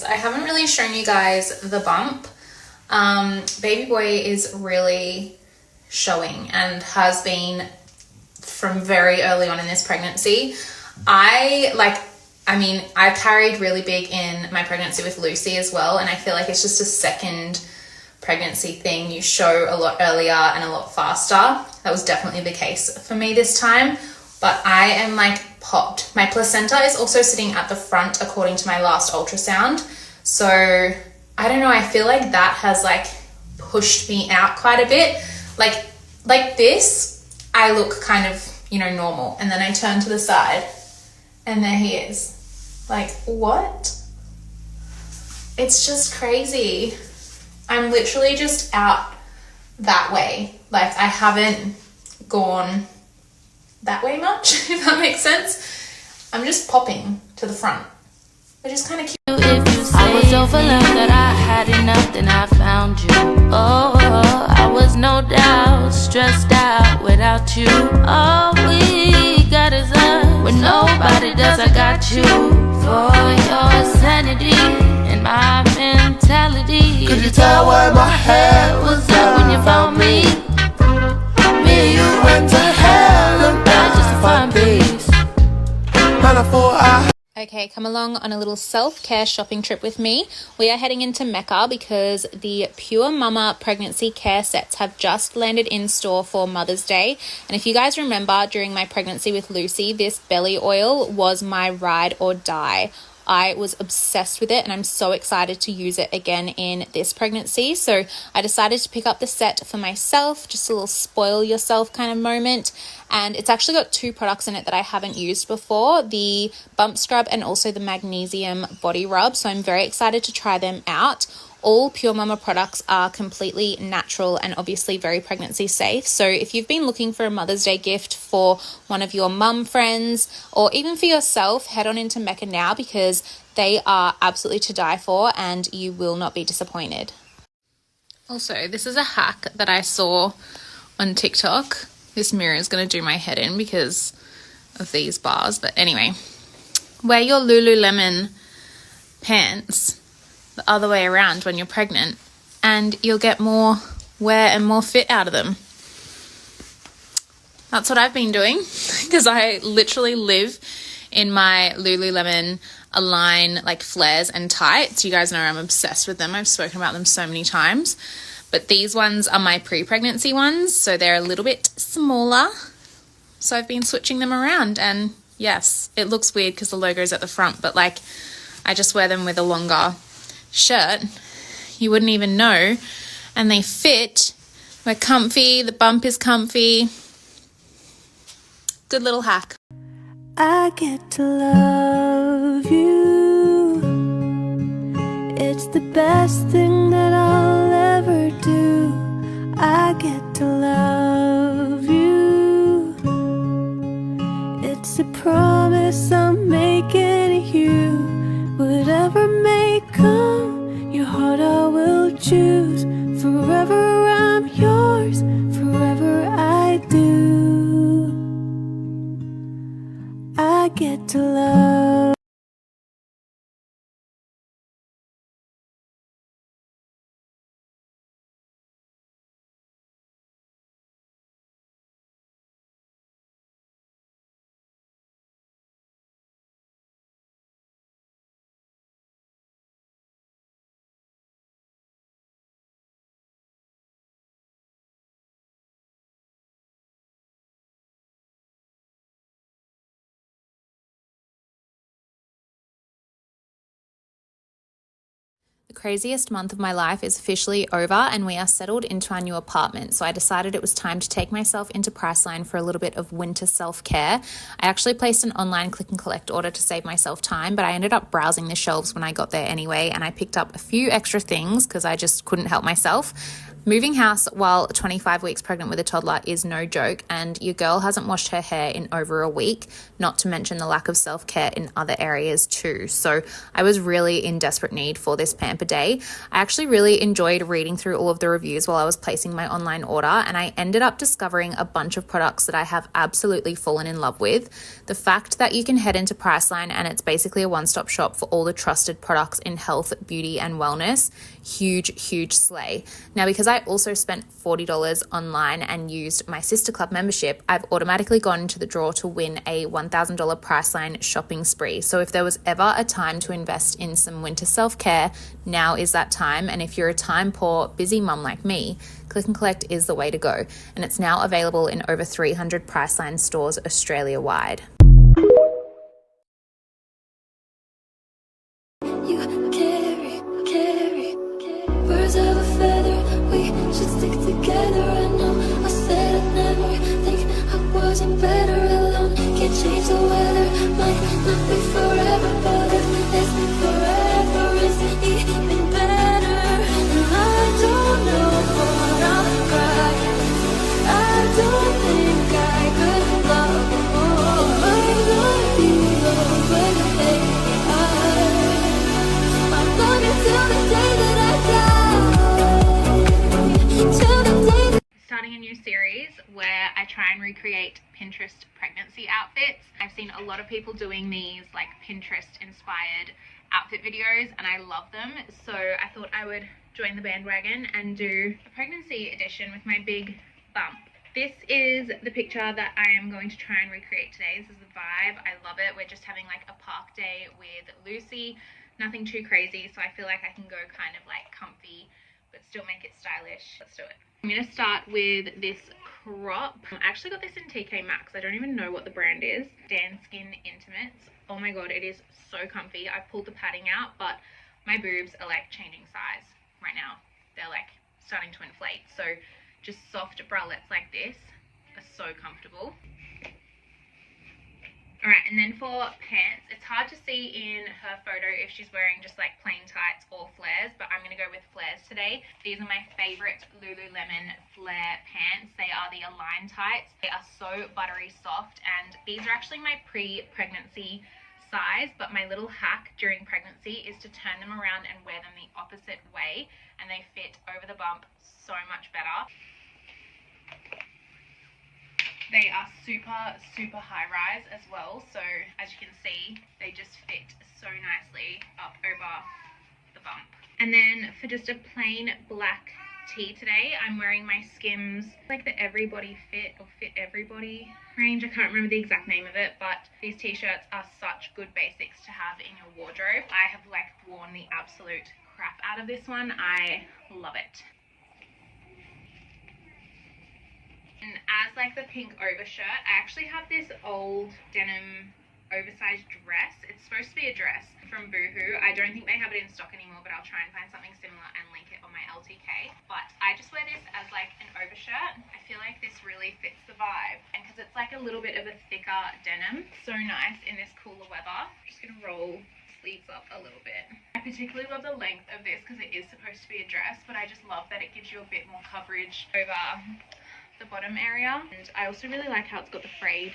I haven't really shown you guys the bump. Baby boy is really showing and has been from very early on in this pregnancy. I carried really big in my pregnancy with Lucy as well, and I feel like it's just a second pregnancy thing. You show a lot earlier and a lot faster. That was definitely the case for me this time, but I am like popped. My placenta is also sitting at the front according to my last ultrasound, so I don't know, I feel like that has like pushed me out quite a bit. Like this, I look kind of, normal, and then I turn to the side and there he is. Like, what? It's just crazy. I'm literally just out that way. Like, I haven't gone that way much, if that makes sense. I'm just popping to the front, which is kind of cute. I was overwhelmed that I had enough, then I found you. Oh, I was no doubt stressed out without you. All we got is us. When nobody does, I got you. For your sanity and my mentality. Could you tell where my head was at when you found me? Me and you went to hell and back just to find peace. And I thought Okay, come along on a little self-care shopping trip with me. We are heading into Mecca because the Pure Mama pregnancy care sets have just landed in store for Mother's Day. And if you guys remember, during my pregnancy with Lucy, this belly oil was my ride or die. I was obsessed with it, and I'm so excited to use it again in this pregnancy. So I decided to pick up the set for myself, just a little spoil yourself kind of moment. And it's actually got two products in it that I haven't used before, the bump scrub and also the magnesium body rub. So I'm very excited to try them out. All Pure Mama products are completely natural and obviously very pregnancy safe. So if you've been looking for a Mother's Day gift for one of your mum friends or even for yourself, head on into Mecca now because they are absolutely to die for and you will not be disappointed. Also, this is a hack that I saw on TikTok. This mirror is going to do my head in because of these bars. But anyway, wear your Lululemon pants the other way around when you're pregnant and you'll get more wear and more fit out of them. That's what I've been doing because I literally live in my Lululemon Align like flares and tights. You guys know I'm obsessed with them. I've spoken about them so many times, but these ones are my pre-pregnancy ones, so they're a little bit smaller, so I've been switching them around. And yes, it looks weird because the logo's at the front, but like I just wear them with a longer shirt, you wouldn't even know, and they fit. We're comfy, the bump is comfy. Good little hack. I get to love you. It's the best thing that I'll ever do. I get to love you. It's a promise I'm making you. Whatever may come, your heart I will choose. Forever I'm yours, forever I do. I get to love. The craziest month of my life is officially over and we are settled into our new apartment. So I decided it was time to take myself into Priceline for a little bit of winter self-care. I actually placed an online click and collect order to save myself time, but I ended up browsing the shelves when I got there anyway, and I picked up a few extra things because I just couldn't help myself. Moving house while 25 weeks pregnant with a toddler is no joke, and your girl hasn't washed her hair in over a week, not to mention the lack of self-care in other areas too. So I was really in desperate need for this pamper day. I actually really enjoyed reading through all of the reviews while I was placing my online order, and I ended up discovering a bunch of products that I have absolutely fallen in love with. The fact that you can head into Priceline and it's basically a one-stop shop for all the trusted products in health, beauty, and wellness, huge slay. Now, because I also spent $40 online and used my Sister Club membership, I've automatically gone into the draw to win a $1,000 Priceline shopping spree. So if there was ever a time to invest in some winter self-care, now is that time. And if you're a time-poor, busy mum like me, Click and Collect is the way to go. And it's now available in over 300 Priceline stores Australia-wide. Birds of a feather, we should stick together. I know I said I'd never think I wasn't better alone. Can't change the weather, might not be forever, but if it's forever, it's even better. And I don't know what I'm crying. I don't think I could love more. I love you, love, but hey, I'm longing till the day that I die. Starting a new series where I try and recreate Pinterest pregnancy outfits. I've seen a lot of people doing these like Pinterest inspired outfit videos and I love them, so I thought I would join the bandwagon and do a pregnancy edition with my big bump. This is the picture that I am going to try and recreate today. This is the vibe. I love it. We're just having like a park day with Lucy. Nothing too crazy, so I feel like I can go kind of like comfy but still make it stylish. Let's do it. I'm going to start with this crop. I actually got this in TK Maxx. I don't even know what the brand is. Dan Skin Intimates. Oh my god, it is so comfy. I pulled the padding out, but my boobs are like changing size right now. They're like starting to inflate. So just soft bralettes like this are so comfortable. Alright, and then for pants, it's hard to see in her photo if she's wearing just like plain tights or flares, but I'm going to go with flares today. These are my favorite Lululemon flare pants. They are the Align tights. They are so buttery soft, and these are actually my pre-pregnancy size, but my little hack during pregnancy is to turn them around and wear them the opposite way, and they fit over the bump so much better. They are super high rise as well, so as you can see, they just fit so nicely up over the bump. And then for just a plain black tee today, I'm wearing my Skims, like the Everybody Fit or Fit Everybody range. I can't remember the exact name of it, but these t-shirts are such good basics to have in your wardrobe. I have like worn the absolute crap out of this one. I love it. And as like the pink overshirt, I actually have this old denim oversized dress. It's supposed to be a dress from Boohoo. I don't think they have it in stock anymore, but I'll try and find something similar and link it on my LTK. But I just wear this as like an overshirt. I feel like this really fits the vibe, and because it's like a little bit of a thicker denim, so nice in this cooler weather. I'm just gonna roll sleeves up a little bit. I particularly love the length of this because it is supposed to be a dress, but I just love that it gives you a bit more coverage over the bottom area. And I also really like how it's got the frayed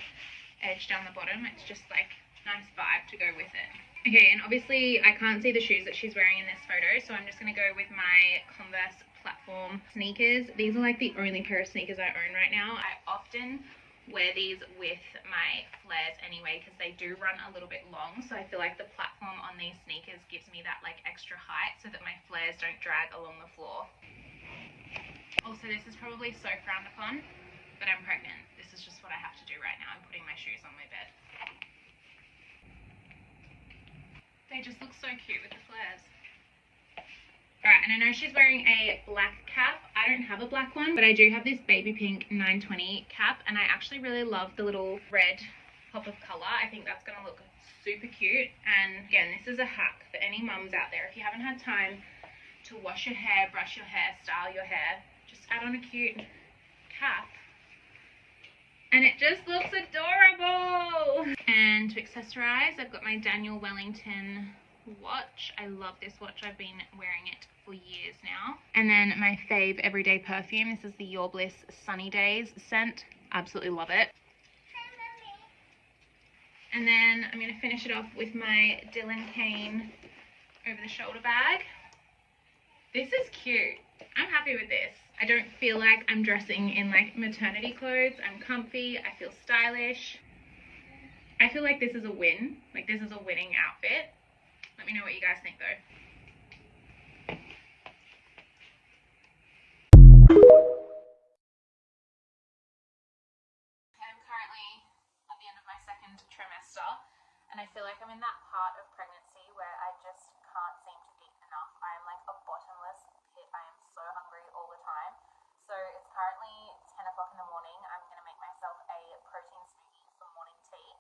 edge down the bottom. It's just like nice vibe to go with it. Okay, and obviously I can't see the shoes that she's wearing in this photo, so I'm just gonna go with my Converse platform sneakers. These are like the only pair of sneakers I own right now. I often wear these with my flares anyway because they do run a little bit long, so I feel like the platform on these sneakers gives me that like extra height so that my flares don't drag along the floor. Also, this is probably so frowned upon, but I'm pregnant. This is just what I have to do right now. I'm putting my shoes on my bed. They just look so cute with the flares. Alright, and I know she's wearing a black cap. I don't have a black one, but I do have this baby pink 920 cap, and I actually really love the little red pop of colour. I think that's going to look super cute. And again, this is a hack for any mums out there. If you haven't had time to wash your hair, brush your hair, style your hair, just add on a cute cap and it just looks adorable. And to accessorize, I've got my Daniel Wellington watch. I love this watch. I've been wearing it for years now. And And then my fave everyday perfume. This is the Your Bliss Sunny Days scent. Absolutely love it. And then I'm going to finish it off with my Dylan Kane over the shoulder bag. This is cute. I'm happy with this. I don't feel like I'm dressing in like maternity clothes. I'm comfy. I feel stylish. I feel like this is a win. Like this is a winning outfit. Let me know what you guys think though. I'm currently at the end of my second trimester, and I feel like I'm in that part of pregnancy where I just can't seem to eat enough. I am like a bottomless pit. I am so hungry all the time. So it's currently 10 o'clock in the morning. I'm going to make myself a protein smoothie for morning tea,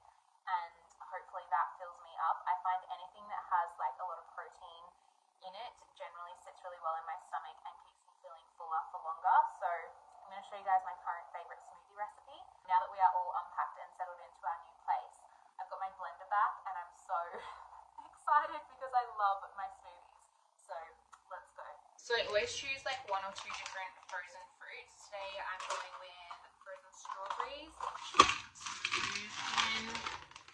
and hopefully that fills me up. I find anything that has like a lot of protein in it generally sits really well in my stomach and keeps me feeling fuller for longer. So I'm going to show you guys my current favorite smoothie recipe. Now that we are all unpacked and settled into our new place, I've got my blender back and I'm so excited because I love my smoothies. So let's go. So I always choose like 1 or 2 different frozen fruits. Today I'm going with frozen strawberries.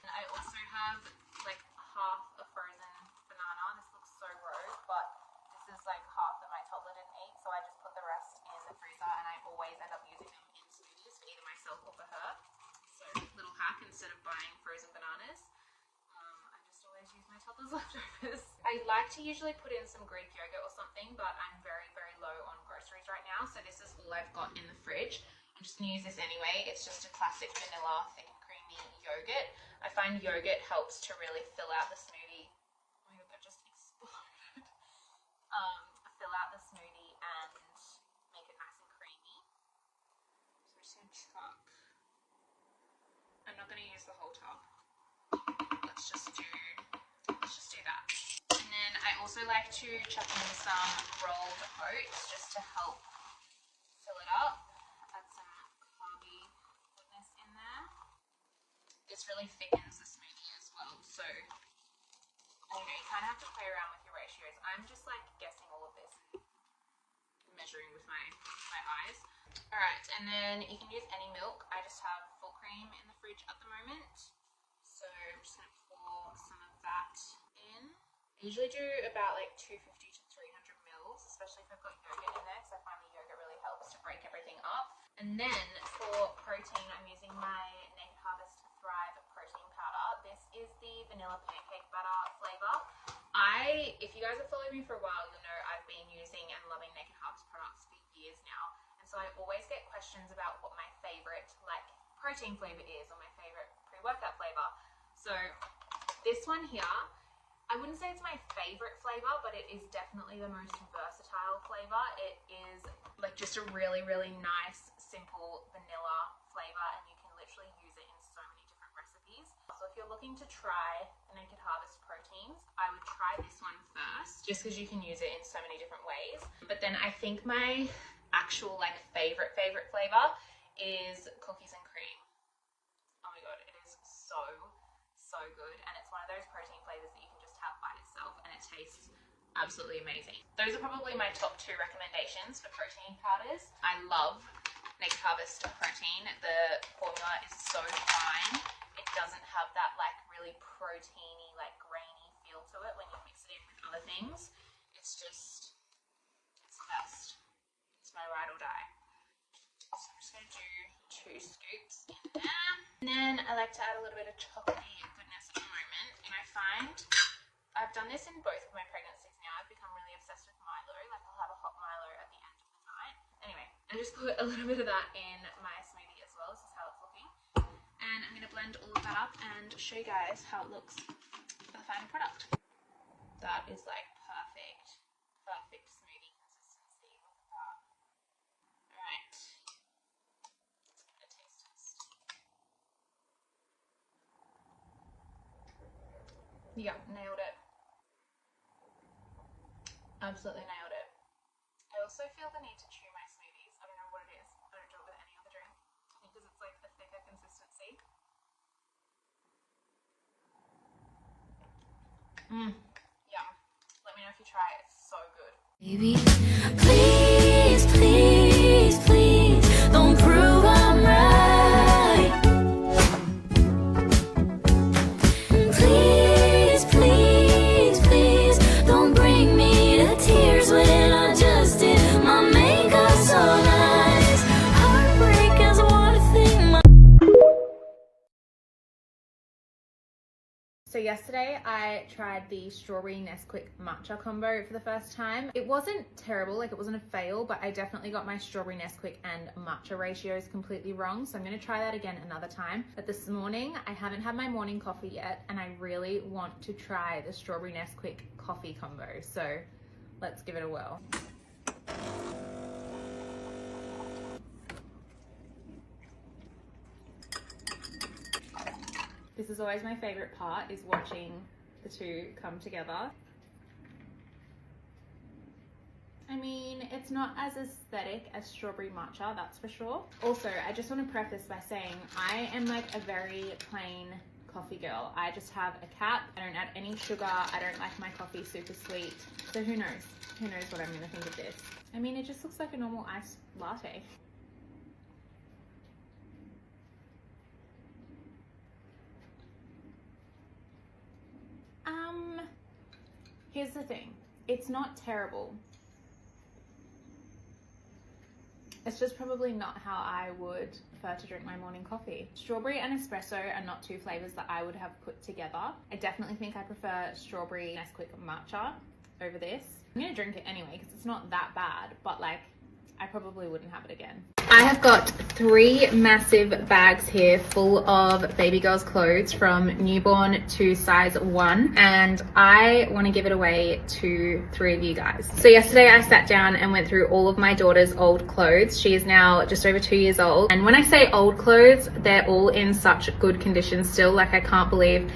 And I also have like half a frozen banana. This looks so gross, but this is like half that my toddler didn't eat, so I just put the rest in the freezer, and I always end up using them in smoothies for either myself or for her. So little hack, instead of buying frozen bananas, I just always use my toddler's leftovers. I like to usually put in some Greek yogurt or something, but I'm very, very low on groceries right now, so this is all I've got in the fridge. I'm just going to use this anyway. It's just a classic vanilla thick and creamy yogurt. I find yogurt helps to really fill out the smoothie. Oh my god, that just exploded. Fill out the smoothie and make it nice and creamy. So I'm just going to chuck. I'm not going to use the whole tub. Let's just do that. And then I also like to chuck in some rolled oats just to help fill it up. Add some carby goodness in there. This really thickens the smoothie as well. So I don't know, you kind of have to play around with your ratios. I'm just like guessing all of this and measuring with my eyes. Alright, and then you can use any milk. I just have full cream in the fridge at the moment. So I'm just going to pour some of that in. I usually do about like 250 to 300 mils, especially if I've got yogurt in there, because I find the yogurt really helps to break everything up. And then for protein, I'm using my Naked Harvest Thrive protein powder. This is the vanilla pancake batter flavor. If you guys have followed me for a while, you'll know I've been using and loving Naked Harvest products for years now. And so I always get questions about what my favorite like protein flavor is, or my favorite pre-workout flavor. So this one here, I wouldn't say it's my favorite flavor, but it is definitely the most versatile flavor. It is like just a really, really nice, simple vanilla flavor, and you can literally use it in so many different recipes. So if you're looking to try the Naked Harvest proteins, I would try this one first, just because you can use it in so many different ways. But then I think my actual like favorite flavor is cookies and cream. Oh my god, it is so good, and it's one of those protein flavors that you can just have by itself, and it tastes absolutely amazing. Those are probably my top 2 recommendations for protein powders. I love Naked Harvest protein. The formula is so fine. It doesn't have that like really proteiny, like grainy feel to it when you mix it in with other things. It's the best. It's my ride or die. So I'm just going to do 2 scoops in there. And then I like to add a little bit of chocolatey goodness at the moment. And I find I've done this in both of my pregnancies now. I've become really obsessed with Milo. Like I'll have a hot Milo at the end of the night. Anyway, I just put a little bit of that in my smoothie as well. This is how it's looking. And I'm going to blend all of that up and show you guys how it looks for the final product. That is like perfect smoothie consistency. Look at that. Alright. A taste test. Yeah, nailed it. Absolutely nailed it. I also feel the need to chew my smoothies. I don't know what it is. I don't do it with any other drink. I think because it's like a thicker consistency. Yum. Let me know if you try it. It's so good. Baby, please. yesterday I tried the strawberry Nesquik matcha combo for the first time. It wasn't terrible, like it wasn't a fail, but I definitely got my strawberry Nesquik and matcha ratios completely wrong. So I'm gonna try that again another time. But this morning, I haven't had my morning coffee yet, and I really want to try the strawberry Nesquik coffee combo. So let's give it a whirl. This is always my favorite part, is watching the two come together. I mean, it's not as aesthetic as strawberry matcha, that's for sure. Also, I just want to preface by saying I am like a very plain coffee girl. I just have a cap. I don't add any sugar. I don't like my coffee super sweet. So who knows? Who knows what I'm going to think of this? I mean, it just looks like a normal iced latte. Here's the thing. It's not terrible. It's just probably not how I would prefer to drink my morning coffee. Strawberry and espresso are not two flavors that I would have put together. I definitely think I prefer strawberry Nesquik matcha over this. I'm gonna drink it anyway because it's not that bad, but like I probably wouldn't have it again. I have got 3 massive bags here full of baby girl's clothes from newborn to size 1, and I want to give it away to 3 of you guys. So yesterday I sat down and went through all of my daughter's old clothes. She is now just over 2 years old, and when I say old clothes, they're all in such good condition still. Like, I can't believe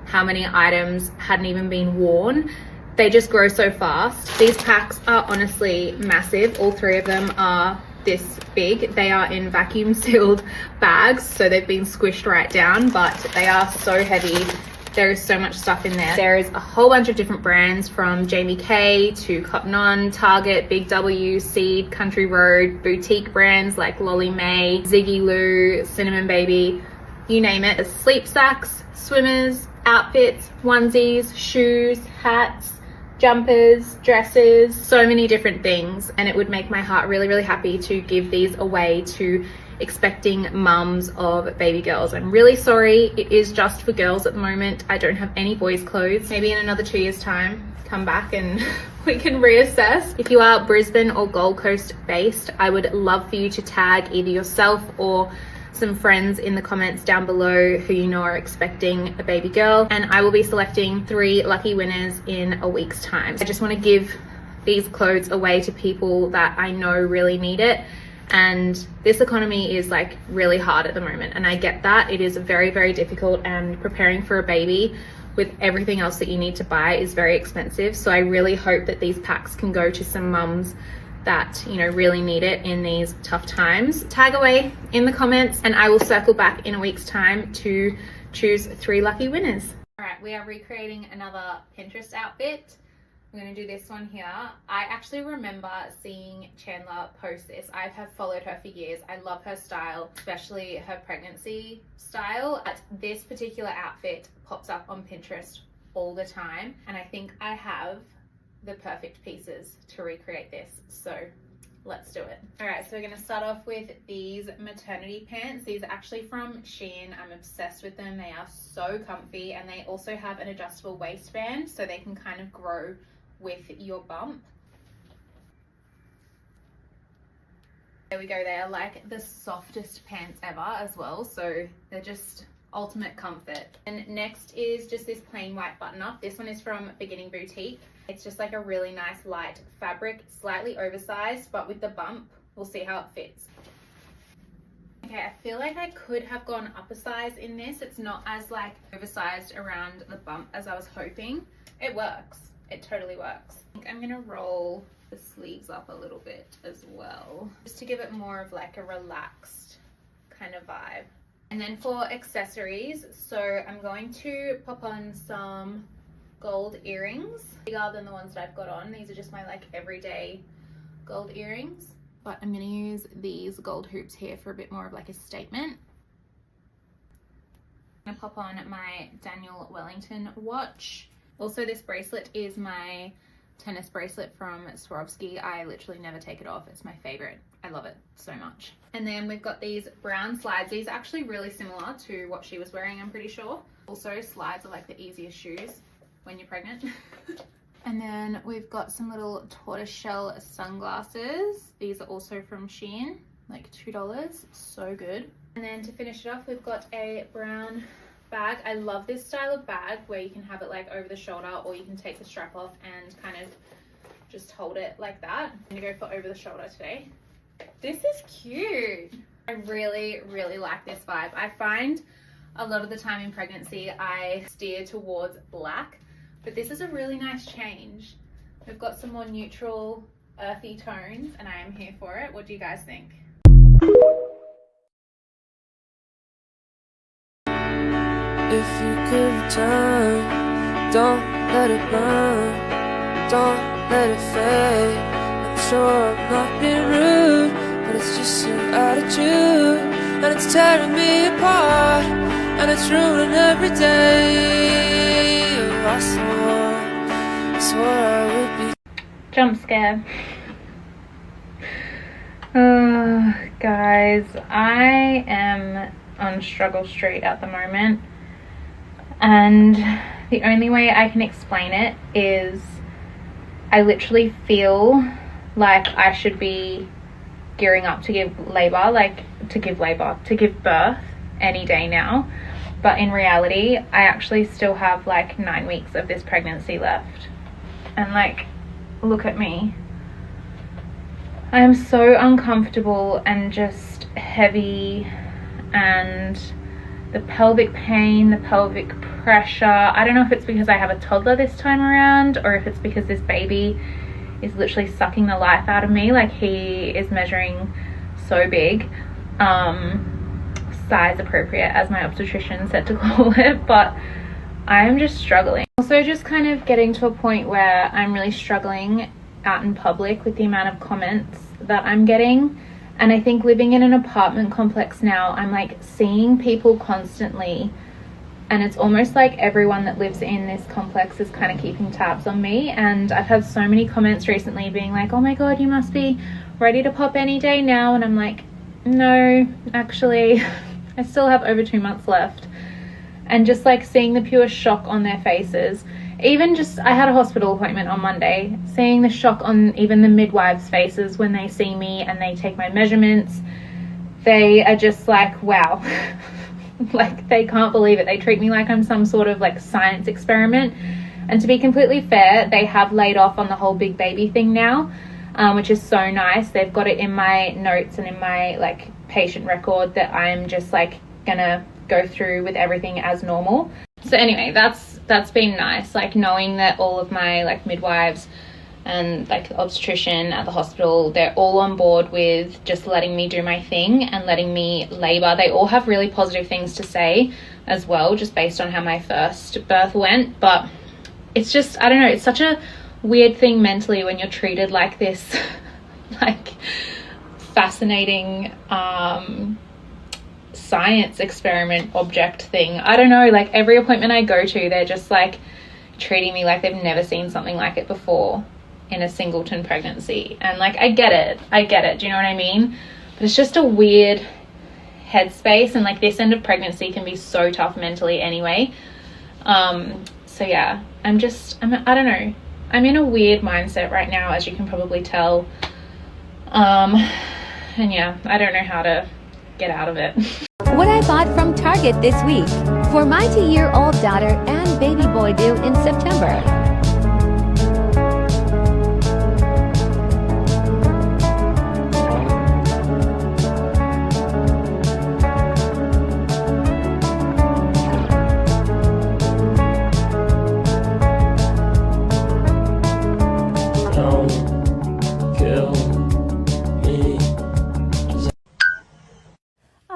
how many items hadn't even been worn. They just grow so fast. These packs are honestly massive. All 3 of them are this big. They are in vacuum sealed bags, so they've been squished right down, but they are so heavy. There is so much stuff in there. There is a whole bunch of different brands, from Jamie Kay to Cotton On, Target, Big W, Seed, Country Road, boutique brands like Lolly May, Ziggy Lou, Cinnamon Baby, you name it. There's sleep sacks, swimmers, outfits, onesies, shoes, hats, jumpers, dresses, so many different things, and it would make my heart really, really happy to give these away to expecting mums of baby girls. I'm really sorry, it is just for girls at the moment. I don't have any boys' clothes. Maybe in another 2 years' time, come back and we can reassess. If you are Brisbane or Gold Coast based, I would love for you to tag either yourself or some friends in the comments down below who you know are expecting a baby girl, and I will be selecting 3 lucky winners in a week's time. I just want to give these clothes away to people that I know really need it, and this economy is like really hard at the moment, and I get that. It is very, very difficult, and preparing for a baby with everything else that you need to buy is very expensive. So I really hope that these packs can go to some mums that, you know, really need it in these tough times. Tag away in the comments, and I will circle back in a week's time to choose 3 lucky winners. All right, we are recreating another Pinterest outfit. I'm gonna do this one here. I actually remember seeing Chandler post this. I have followed her for years. I love her style, especially her pregnancy style. But this particular outfit pops up on Pinterest all the time, and I think I have the perfect pieces to recreate this, so let's do it. All right, so we're gonna start off with these maternity pants. These are actually from Shein. I'm obsessed with them. They are so comfy, and they also have an adjustable waistband, so they can kind of grow with your bump. There we go. They are like the softest pants ever as well, so they're just ultimate comfort. And next is just this plain white button up. This one is from Beginning Boutique. It's just like a really nice light fabric, slightly oversized, but with the bump, we'll see how it fits. Okay, I feel like I could have gone up a size in this. It's not as like oversized around the bump as I was hoping. It works. It totally works. I think I'm gonna roll the sleeves up a little bit as well, just to give it more of like a relaxed kind of vibe. And then for accessories, so I'm going to pop on some gold earrings, bigger than the ones that I've got on. These are just my like everyday gold earrings, but I'm gonna use these gold hoops here for a bit more of like a statement. I'm gonna pop on my Daniel Wellington watch. Also, this bracelet is my tennis bracelet from Swarovski. I literally never take it off. It's my favorite. I love it so much. And then we've got these brown slides. These are actually really similar to what she was wearing, I'm pretty sure. Also, slides are like the easiest shoes when you're pregnant. And then we've got some little tortoiseshell sunglasses. These are also from Shein, like $2, so good. And then to finish it off, we've got a brown bag. I love this style of bag where you can have it like over the shoulder, or you can take the strap off and kind of just hold it like that. I'm gonna go for over the shoulder today. This is cute. I really, really like this vibe. I find a lot of the time in pregnancy, I steer towards black, but this is a really nice change. We've got some more neutral, earthy tones, and I am here for it. What do you guys think? If you could return, don't let it burn, don't let it fade. I'm sure I'm not being rude, but it's just your attitude, and it's tearing me apart, and it's ruining every day. Oh, I swore I would be. Jump scare. Guys, I am on struggle street at the moment, and the only way I can explain it is I literally feel like I should be gearing up to give birth any day now, but in reality I actually still have like 9 weeks of this pregnancy left, and like, look at me. I am so uncomfortable and just heavy, and the pelvic pain, the pelvic pressure. I don't know if it's because I have a toddler this time around, or if it's because this baby is literally sucking the life out of me. Like, he is measuring so big, size appropriate, as my obstetrician said to call it, but I'm just struggling. Also, just kind of getting to a point where I'm really struggling out in public with the amount of comments that I'm getting. And I think living in an apartment complex now, I'm like seeing people constantly, and it's almost like everyone that lives in this complex is kind of keeping tabs on me. And I've had so many comments recently being like, oh my god, you must be ready to pop any day now. And I'm like, no, actually I still have over 2 months left. And just like seeing the pure shock on their faces. Even just, I had a hospital appointment on Monday, seeing the shock on even the midwives' faces when they see me and they take my measurements. They are just like, wow. Like, they can't believe it. They treat me like I'm some sort of like science experiment. And to be completely fair, they have laid off on the whole big baby thing now, which is so nice. They've got it in my notes and in my like patient record that I'm just like gonna go through with everything as normal. So anyway, that's been nice, like knowing that all of my like midwives and like obstetrician at the hospital, they're all on board with just letting me do my thing and letting me labor. They all have really positive things to say as well, just based on how my first birth went. But it's just, I don't know, it's such a weird thing mentally when you're treated like this like fascinating science experiment object thing. I don't know, like every appointment I go to, they're just like treating me like they've never seen something like it before in a singleton pregnancy. And like, I get it, do you know what I mean? But it's just a weird headspace, and like this end of pregnancy can be so tough mentally anyway. So yeah, I don't know, I'm in a weird mindset right now, as you can probably tell. And yeah, I don't know how to get out of it. What I bought from Target this week for my 2-year-old daughter and baby boy due in September.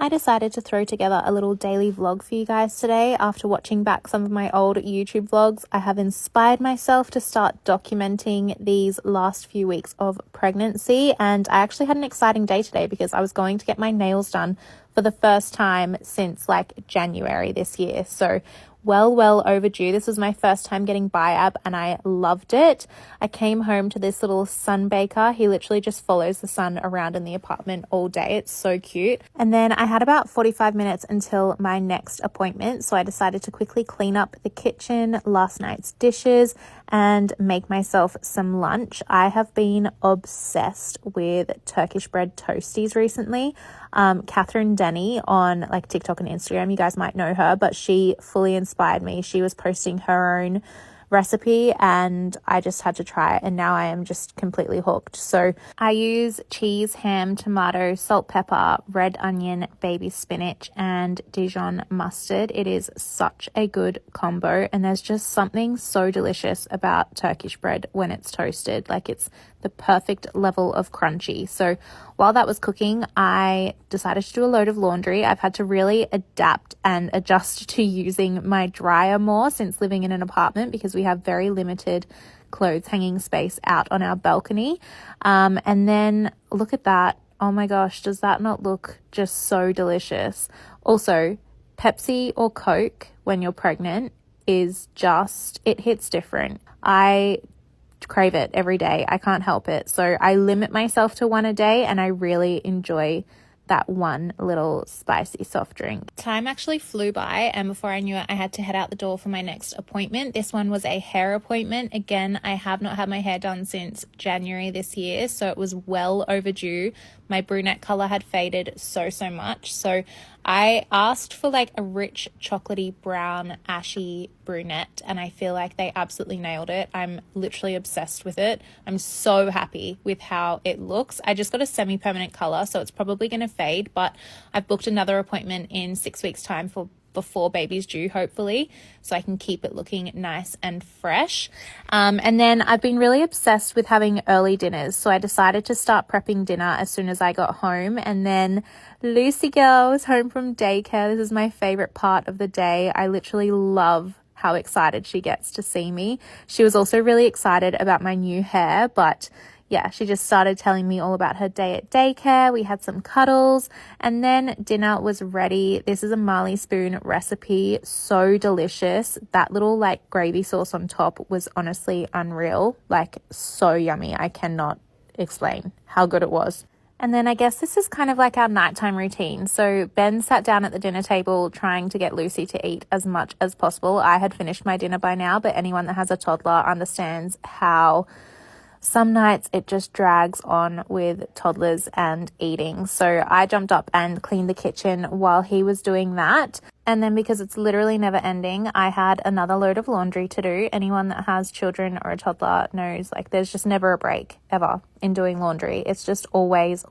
I decided to throw together a little daily vlog for you guys today. After watching back some of my old YouTube vlogs, I have inspired myself to start documenting these last few weeks of pregnancy. And I actually had an exciting day today because I was going to get my nails done for the first time since like January this year. So well overdue. This was my first time getting Biab and I loved it. I came home to this little sunbaker. He literally just follows the sun around in the apartment all day. It's so cute. And then I had about 45 minutes until my next appointment, so I decided to quickly clean up the kitchen, last night's dishes, and make myself some lunch. I have been obsessed with Turkish bread toasties recently. Catherine Denny on like TikTok and Instagram, you guys might know her, but she fully inspired me. She was posting her own recipe and I just had to try it, and now I am just completely hooked. So I use cheese, ham, tomato, salt, pepper, red onion, baby spinach, and Dijon mustard. It is such a good combo, and there's just something so delicious about Turkish bread when it's toasted. Like, it's the perfect level of crunchy. So while that was cooking, I decided to do a load of laundry. I've had to really adapt and adjust to using my dryer more since living in an apartment, because we have very limited clothes hanging space out on our balcony. And then look at that. Oh my gosh, does that not look just so delicious? Also, Pepsi or Coke when you're pregnant is just, it hits different. I crave it every day. I can't help it. So I limit myself to one a day, and I really enjoy that one little spicy soft drink. Time actually flew by, and before I knew it, I had to head out the door for my next appointment. This one was a hair appointment. Again, I have not had my hair done since January this year, so it was well overdue. My brunette color had faded so much. So I asked for like a rich chocolatey brown ashy brunette, and I feel like they absolutely nailed it. I'm literally obsessed with it. I'm so happy with how it looks. I just got a semi-permanent color, so it's probably going to fade, but I've booked another appointment in 6 weeks time for before baby's due, hopefully, so I can keep it looking nice and fresh. And then I've been really obsessed with having early dinners, so I decided to start prepping dinner as soon as I got home. And then Lucy girl was home from daycare. This is my favorite part of the day. I literally love how excited she gets to see me. She was also really excited about my new hair, but yeah, she just started telling me all about her day at daycare. We had some cuddles, and then dinner was ready. This is a Marley spoon recipe. So delicious. That little like gravy sauce on top was honestly unreal. Like, so yummy. I cannot explain how good it was. And then I guess this is kind of like our nighttime routine. So Ben sat down at the dinner table trying to get Lucy to eat as much as possible. I had finished my dinner by now, but anyone that has a toddler understands how some nights it just drags on with toddlers and eating. So I jumped up and cleaned the kitchen while he was doing that. And then, because it's literally never ending, I had another load of laundry to do. Anyone that has children or a toddler knows, like, there's just never a break ever in doing laundry. It's just always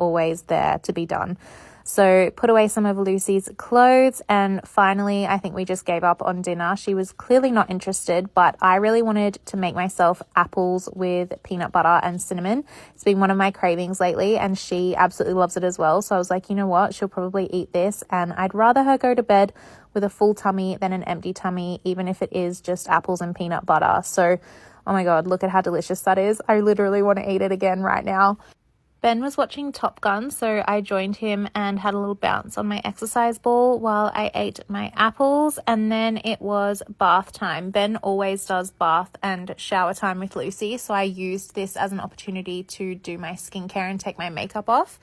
there to be done. So put away some of Lucy's clothes, and finally I think we just gave up on dinner. She was clearly not interested, but I really wanted to make myself apples with peanut butter and cinnamon. It's been one of my cravings lately, and she absolutely loves it as well. So I was like, you know what, she'll probably eat this, and I'd rather her go to bed with a full tummy than an empty tummy, even if it is just apples and peanut butter. So, oh my God, look at how delicious that is. I literally want to eat it again right now. Ben was watching Top Gun, so I joined him and had a little bounce on my exercise ball while I ate my apples, and then it was bath time. Ben always does bath and shower time with Lucy, so I used this as an opportunity to do my skincare and take my makeup off.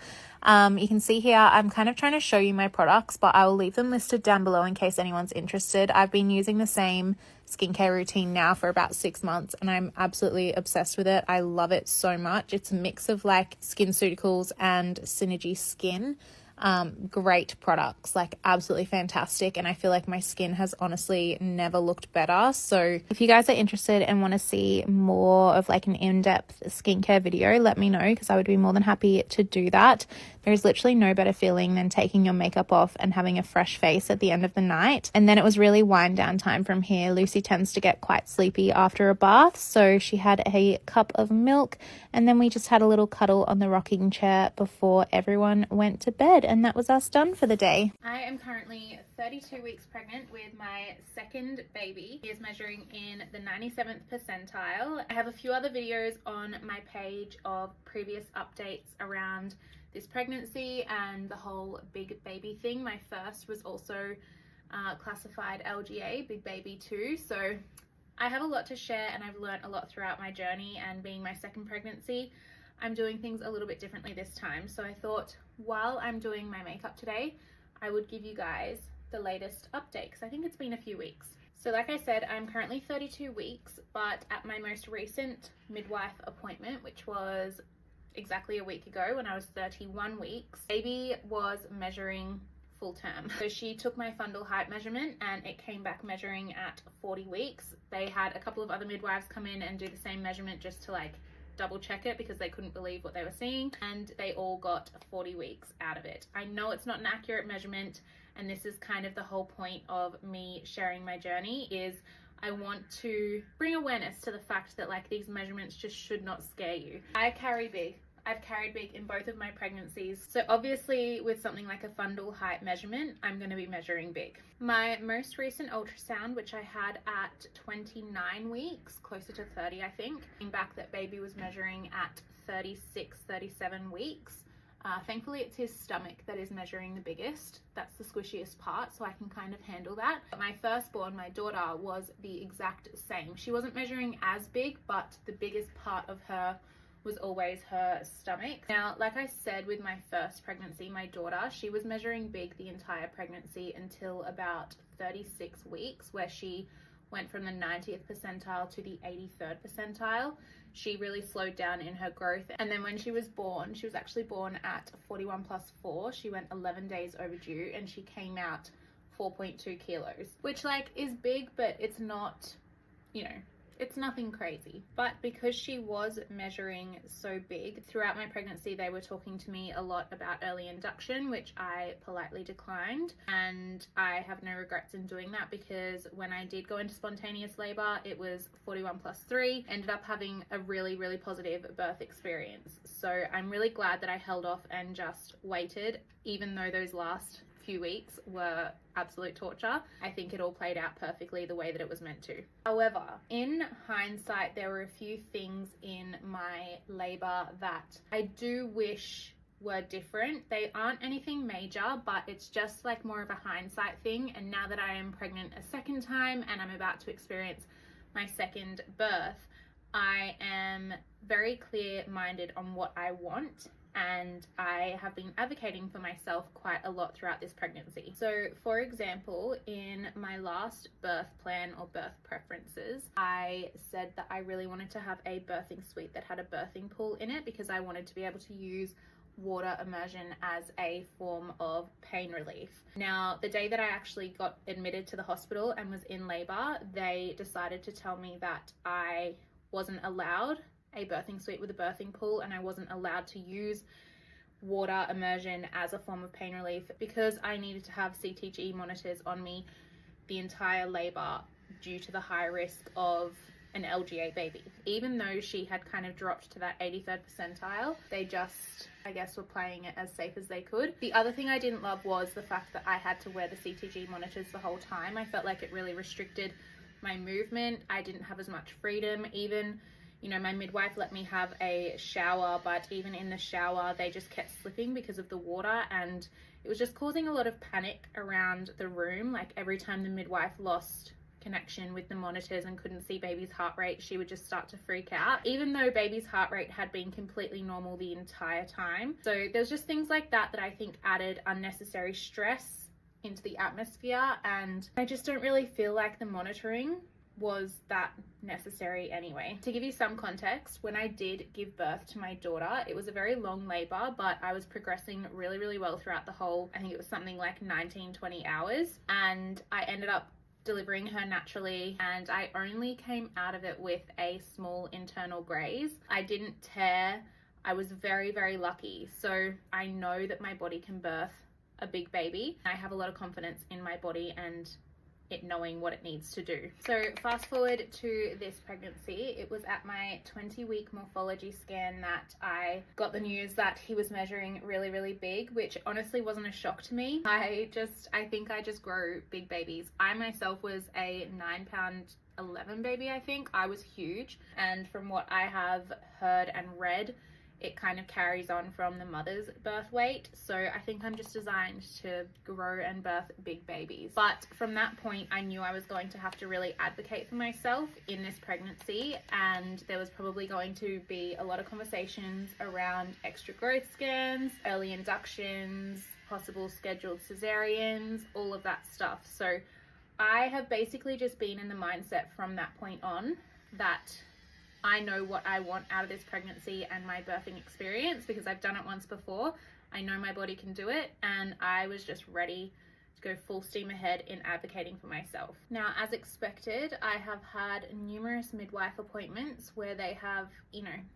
You can see here, I'm kind of trying to show you my products, but I will leave them listed down below in case anyone's interested. I've been using the same skincare routine now for about 6 months, and I'm absolutely obsessed with it. I love it so much. It's a mix of like SkinCeuticals and Synergy Skin. Great products, like absolutely fantastic, and I feel like my skin has honestly never looked better. So if you guys are interested and want to see more of like an in-depth skincare video, let me know, because I would be more than happy to do that. There's literally no better feeling than taking your makeup off and having a fresh face at the end of the night. And then it was really wind down time from here. Lucy tends to get quite sleepy after a bath, so she had a cup of milk, and then we just had a little cuddle on the rocking chair before everyone went to bed, and that was us done for the day. I am currently 32 weeks pregnant with my second baby. He is measuring in the 97th percentile. I have a few other videos on my page of previous updates around this pregnancy and the whole big baby thing. My first was also classified LGA, big baby 2. So I have a lot to share, and I've learned a lot throughout my journey, and being my second pregnancy, I'm doing things a little bit differently this time. So I thought while I'm doing my makeup today, I would give you guys the latest update, because I think it's been a few weeks. So like I said, I'm currently 32 weeks, but at my most recent midwife appointment, which was exactly a week ago when I was 31 weeks, baby was measuring full term. So she took my fundal height measurement and it came back measuring at 40 weeks. They had a couple of other midwives come in and do the same measurement just to like double check it, because they couldn't believe what they were seeing, and they all got 40 weeks out of it. I know it's not an accurate measurement, and this is kind of the whole point of me sharing my journey, is I want to bring awareness to the fact that like these measurements just should not scare you. I carry big. I've carried big in both of my pregnancies. So obviously with something like a fundal height measurement, I'm going to be measuring big. My most recent ultrasound, which I had at 29 weeks, closer to 30, I think, came back that baby was measuring at 36, 37 weeks. Thankfully it's his stomach that is measuring the biggest. That's the squishiest part, so I can kind of handle that. But my firstborn, my daughter, was the exact same. She wasn't measuring as big, but the biggest part of her was always her stomach. Now, like I said, with my first pregnancy, my daughter, she was measuring big the entire pregnancy until about 36 weeks, where she went from the 90th percentile to the 83rd percentile. She really slowed down in her growth. And then when she was born, she was actually born at 41+4. She went 11 days overdue and she came out 4.2 kilos, which like is big, but it's not, you know, it's nothing crazy. But because she was measuring so big throughout my pregnancy, they were talking to me a lot about early induction, which I politely declined. And I have no regrets in doing that, because when I did go into spontaneous labor, it was 41+3, ended up having a really, really positive birth experience. So I'm really glad that I held off and just waited, even though those last few weeks were absolute torture. I think it all played out perfectly the way that it was meant to. However, in hindsight, there were a few things in my labor that I do wish were different. They aren't anything major, but it's just like more of a hindsight thing. And now that I am pregnant a second time and I'm about to experience my second birth, I am very clear-minded on what I want, and I have been advocating for myself quite a lot throughout this pregnancy. So for example, in my last birth plan or birth preferences, I said that I really wanted to have a birthing suite that had a birthing pool in it, because I wanted to be able to use water immersion as a form of pain relief. Now, the day that I actually got admitted to the hospital and was in labor, they decided to tell me that I wasn't allowed a birthing suite with a birthing pool, and I wasn't allowed to use water immersion as a form of pain relief, because I needed to have CTG monitors on me the entire labor due to the high risk of an LGA baby. Even though she had kind of dropped to that 83rd percentile, they just, I guess, were playing it as safe as they could. The other thing I didn't love was the fact that I had to wear the CTG monitors the whole time. I felt like it really restricted my movement. I didn't have as much freedom. Even, you know, my midwife let me have a shower, but even in the shower, they just kept slipping because of the water, and it was just causing a lot of panic around the room. Like every time the midwife lost connection with the monitors and couldn't see baby's heart rate, she would just start to freak out, even though baby's heart rate had been completely normal the entire time. So there's just things like that that I think added unnecessary stress into the atmosphere, and I just don't really feel like the monitoring was that necessary anyway. To give you some context, when I did give birth to my daughter, it was a very long labor, but I was progressing really, really well throughout the whole, I think it was something like 19-20 hours, and I ended up delivering her naturally, and I only came out of it with a small internal graze. I didn't tear. I was very, very lucky. So I know that my body can birth a big baby. I have a lot of confidence in my body and it knowing what it needs to do. So fast forward to this pregnancy, it was at my 20-week morphology scan that I got the news that he was measuring really, really big, which honestly wasn't a shock to me. I think I just grow big babies. I myself was a 9-pound 11 baby, I think. I was huge, and from what I have heard and read, it kind of carries on from the mother's birth weight. So I think I'm just designed to grow and birth big babies. But from that point, I knew I was going to have to really advocate for myself in this pregnancy, and there was probably going to be a lot of conversations around extra growth scans, early inductions, possible scheduled cesareans, all of that stuff. So I have basically just been in the mindset from that point on that I know what I want out of this pregnancy and my birthing experience, because I've done it once before. I know my body can do it, and I was just ready to go full steam ahead in advocating for myself. Now, as expected, I have had numerous midwife appointments where they have,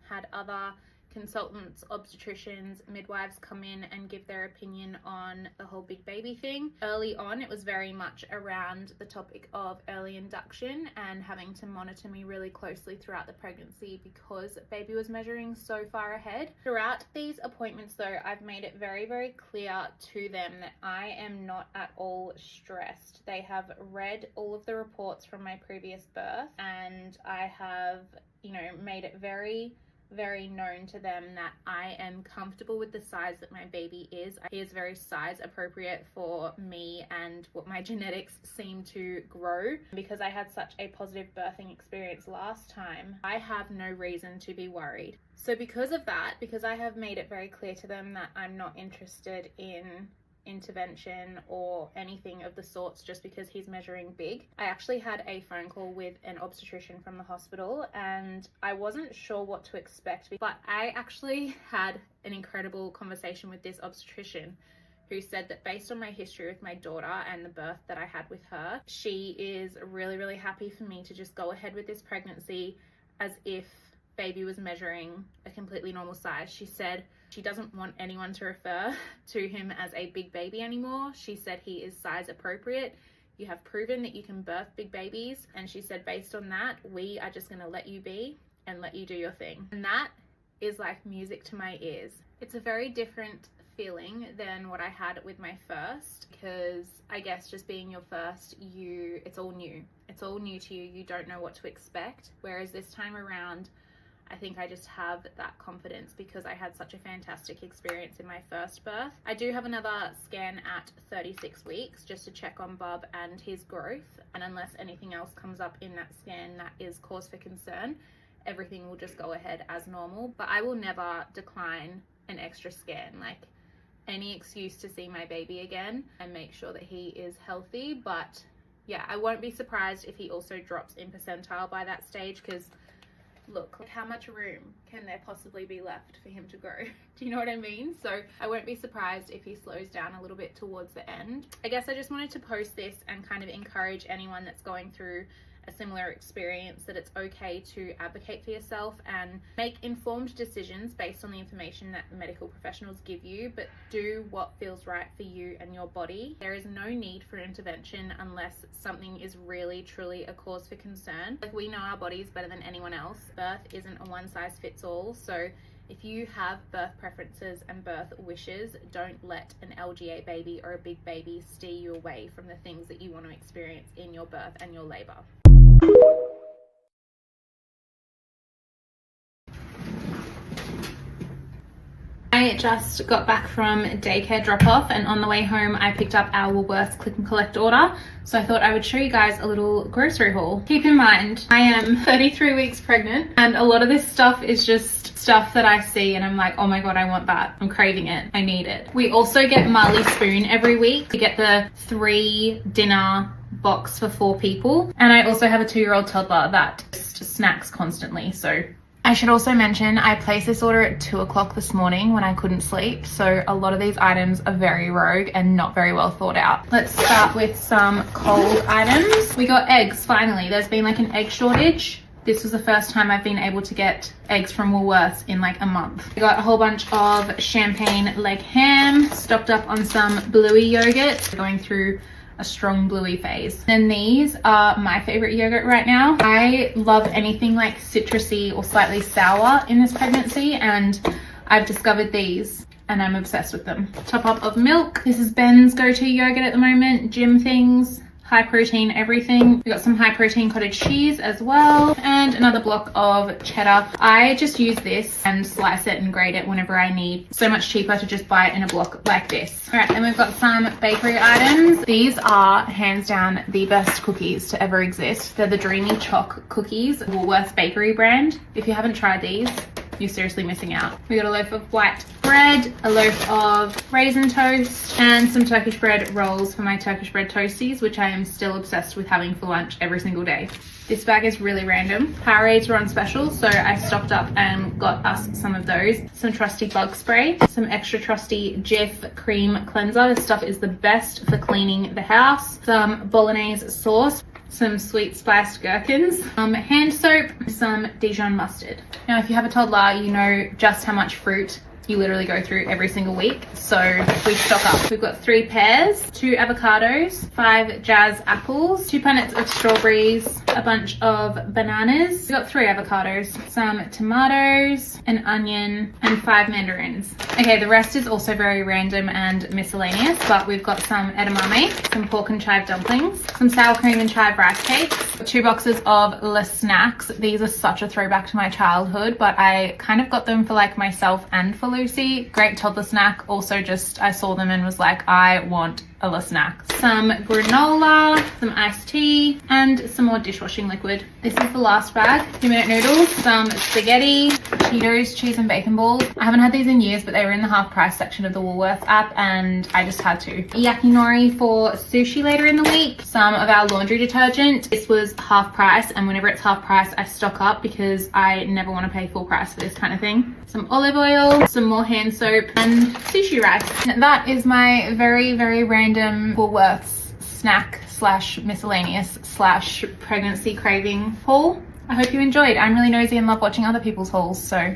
had other consultants, obstetricians, midwives come in and give their opinion on the whole big baby thing. Early on, it was very much around the topic of early induction and having to monitor me really closely throughout the pregnancy because baby was measuring so far ahead. Throughout these appointments though, I've made it very, very clear to them that I am not at all stressed. They have read all of the reports from my previous birth, and I have, made it very known to them that I am comfortable with the size that my baby is. He is very size appropriate for me and what my genetics seem to grow. Because I had such a positive birthing experience last time, I have no reason to be worried. So because of that, because I have made it very clear to them that I'm not interested in intervention or anything of the sorts just because he's measuring big, I actually had a phone call with an obstetrician from the hospital, and I wasn't sure what to expect, but I actually had an incredible conversation with this obstetrician who said that based on my history with my daughter and the birth that I had with her, she is really, really happy for me to just go ahead with this pregnancy as if baby was measuring a completely normal size. She said she doesn't want anyone to refer to him as a big baby anymore. She said he is size appropriate. You have proven that you can birth big babies. And she said, based on that, we are just going to let you be and let you do your thing. And that is like music to my ears. It's a very different feeling than what I had with my first, because I guess just being your first, it's all new. It's all new to you. You don't know what to expect. Whereas this time around, I think I just have that confidence because I had such a fantastic experience in my first birth. I do have another scan at 36 weeks just to check on Bub and his growth. And unless anything else comes up in that scan that is cause for concern, everything will just go ahead as normal. But I will never decline an extra scan. Like, any excuse to see my baby again and make sure that he is healthy. But yeah, I won't be surprised if he also drops in percentile by that stage, because look, how much room can there possibly be left for him to grow? Do you know what I mean? So I won't be surprised if he slows down a little bit towards the end. I guess I just wanted to post this and kind of encourage anyone that's going through a similar experience that it's okay to advocate for yourself and make informed decisions based on the information that medical professionals give you, but do what feels right for you and your body. There is no need for intervention unless something is really truly a cause for concern. Like, we know our bodies better than anyone else. Birth isn't a one size fits all, so if you have birth preferences and birth wishes, don't let an LGA baby or a big baby steer you away from the things that you want to experience in your birth and your labor. I just got back from daycare drop-off, and on the way home I picked up our Woolworths click and collect order, so I thought I would show you guys a little grocery haul. Keep in mind, I am 33 weeks pregnant, and a lot of this stuff is just stuff that I see and I'm like, oh my god, I want that. I'm craving it. I need it. We also get Marley Spoon every week. We get the 3 dinner box for 4 people, and I also have a 2-year-old toddler that just snacks constantly. So I should also mention I placed this order at 2 o'clock this morning when I couldn't sleep, so a lot of these items are very rogue and not very well thought out. Let's start with some cold items. We got eggs finally. There's been like an egg shortage. This was the first time I've been able to get eggs from Woolworths in like a month. I got a whole bunch of champagne leg ham, stocked up on some bluey yogurt, going through a strong bluey phase. Then these are my favorite yogurt right now. I love anything like citrusy or slightly sour in this pregnancy, and I've discovered these and I'm obsessed with them. Top up of milk. This is Ben's go-to yogurt at the moment. Gym things. high protein everything. We got some high protein cottage cheese as well, and another block of cheddar. I just use this and slice it and grate it whenever I need. So much cheaper to just buy it in a block like this. All right, then we've got some bakery items. These are hands down the best cookies to ever exist. They're the Dreamy Choc cookies, Woolworths bakery brand. If you haven't tried these, you're seriously missing out. We got a loaf of white bread, a loaf of raisin toast, and some Turkish bread rolls for my Turkish bread toasties, which I am still obsessed with having for lunch every single day. This bag is really random. Powerades were on special, so I stocked up and got us some of those. Some trusty bug spray, some extra trusty Jif cream cleanser. This stuff is the best for cleaning the house. Some bolognese sauce, some sweet spiced gherkins, hand soap, some Dijon mustard. Now, if you have a toddler, you know just how much fruit you literally go through every single week. So we stock up. We've got 3 pears, 2 avocados, 5 jazz apples, 2 punnets of strawberries, a bunch of bananas. We've got 3 avocados, some tomatoes, an onion, and 5 mandarins. Okay, the rest is also very random and miscellaneous, but we've got some edamame, some pork and chive dumplings, some sour cream and chive rice cakes, 2 boxes of Le Snacks. These are such a throwback to my childhood, but I kind of got them for like myself and for Lucy. Great toddler snack. Also just, I saw them and was like, I want a Le Snack. Some granola, some iced tea, and some more dishwashing liquid. This is the last bag. 2-minute noodles, some spaghetti, Cheetos, cheese and bacon balls. I haven't had these in years, but they were in the half price section of the Woolworths app and I just had to. Yakinori for sushi later in the week. Some of our laundry detergent. This was half price, and whenever it's half price, I stock up because I never want to pay full price for this kind of thing. Some olive oil, some more hand soap, and sushi rice. And that is my very, very random Woolworths snack slash miscellaneous slash pregnancy craving haul. I hope you enjoyed. I'm really nosy and love watching other people's hauls, so.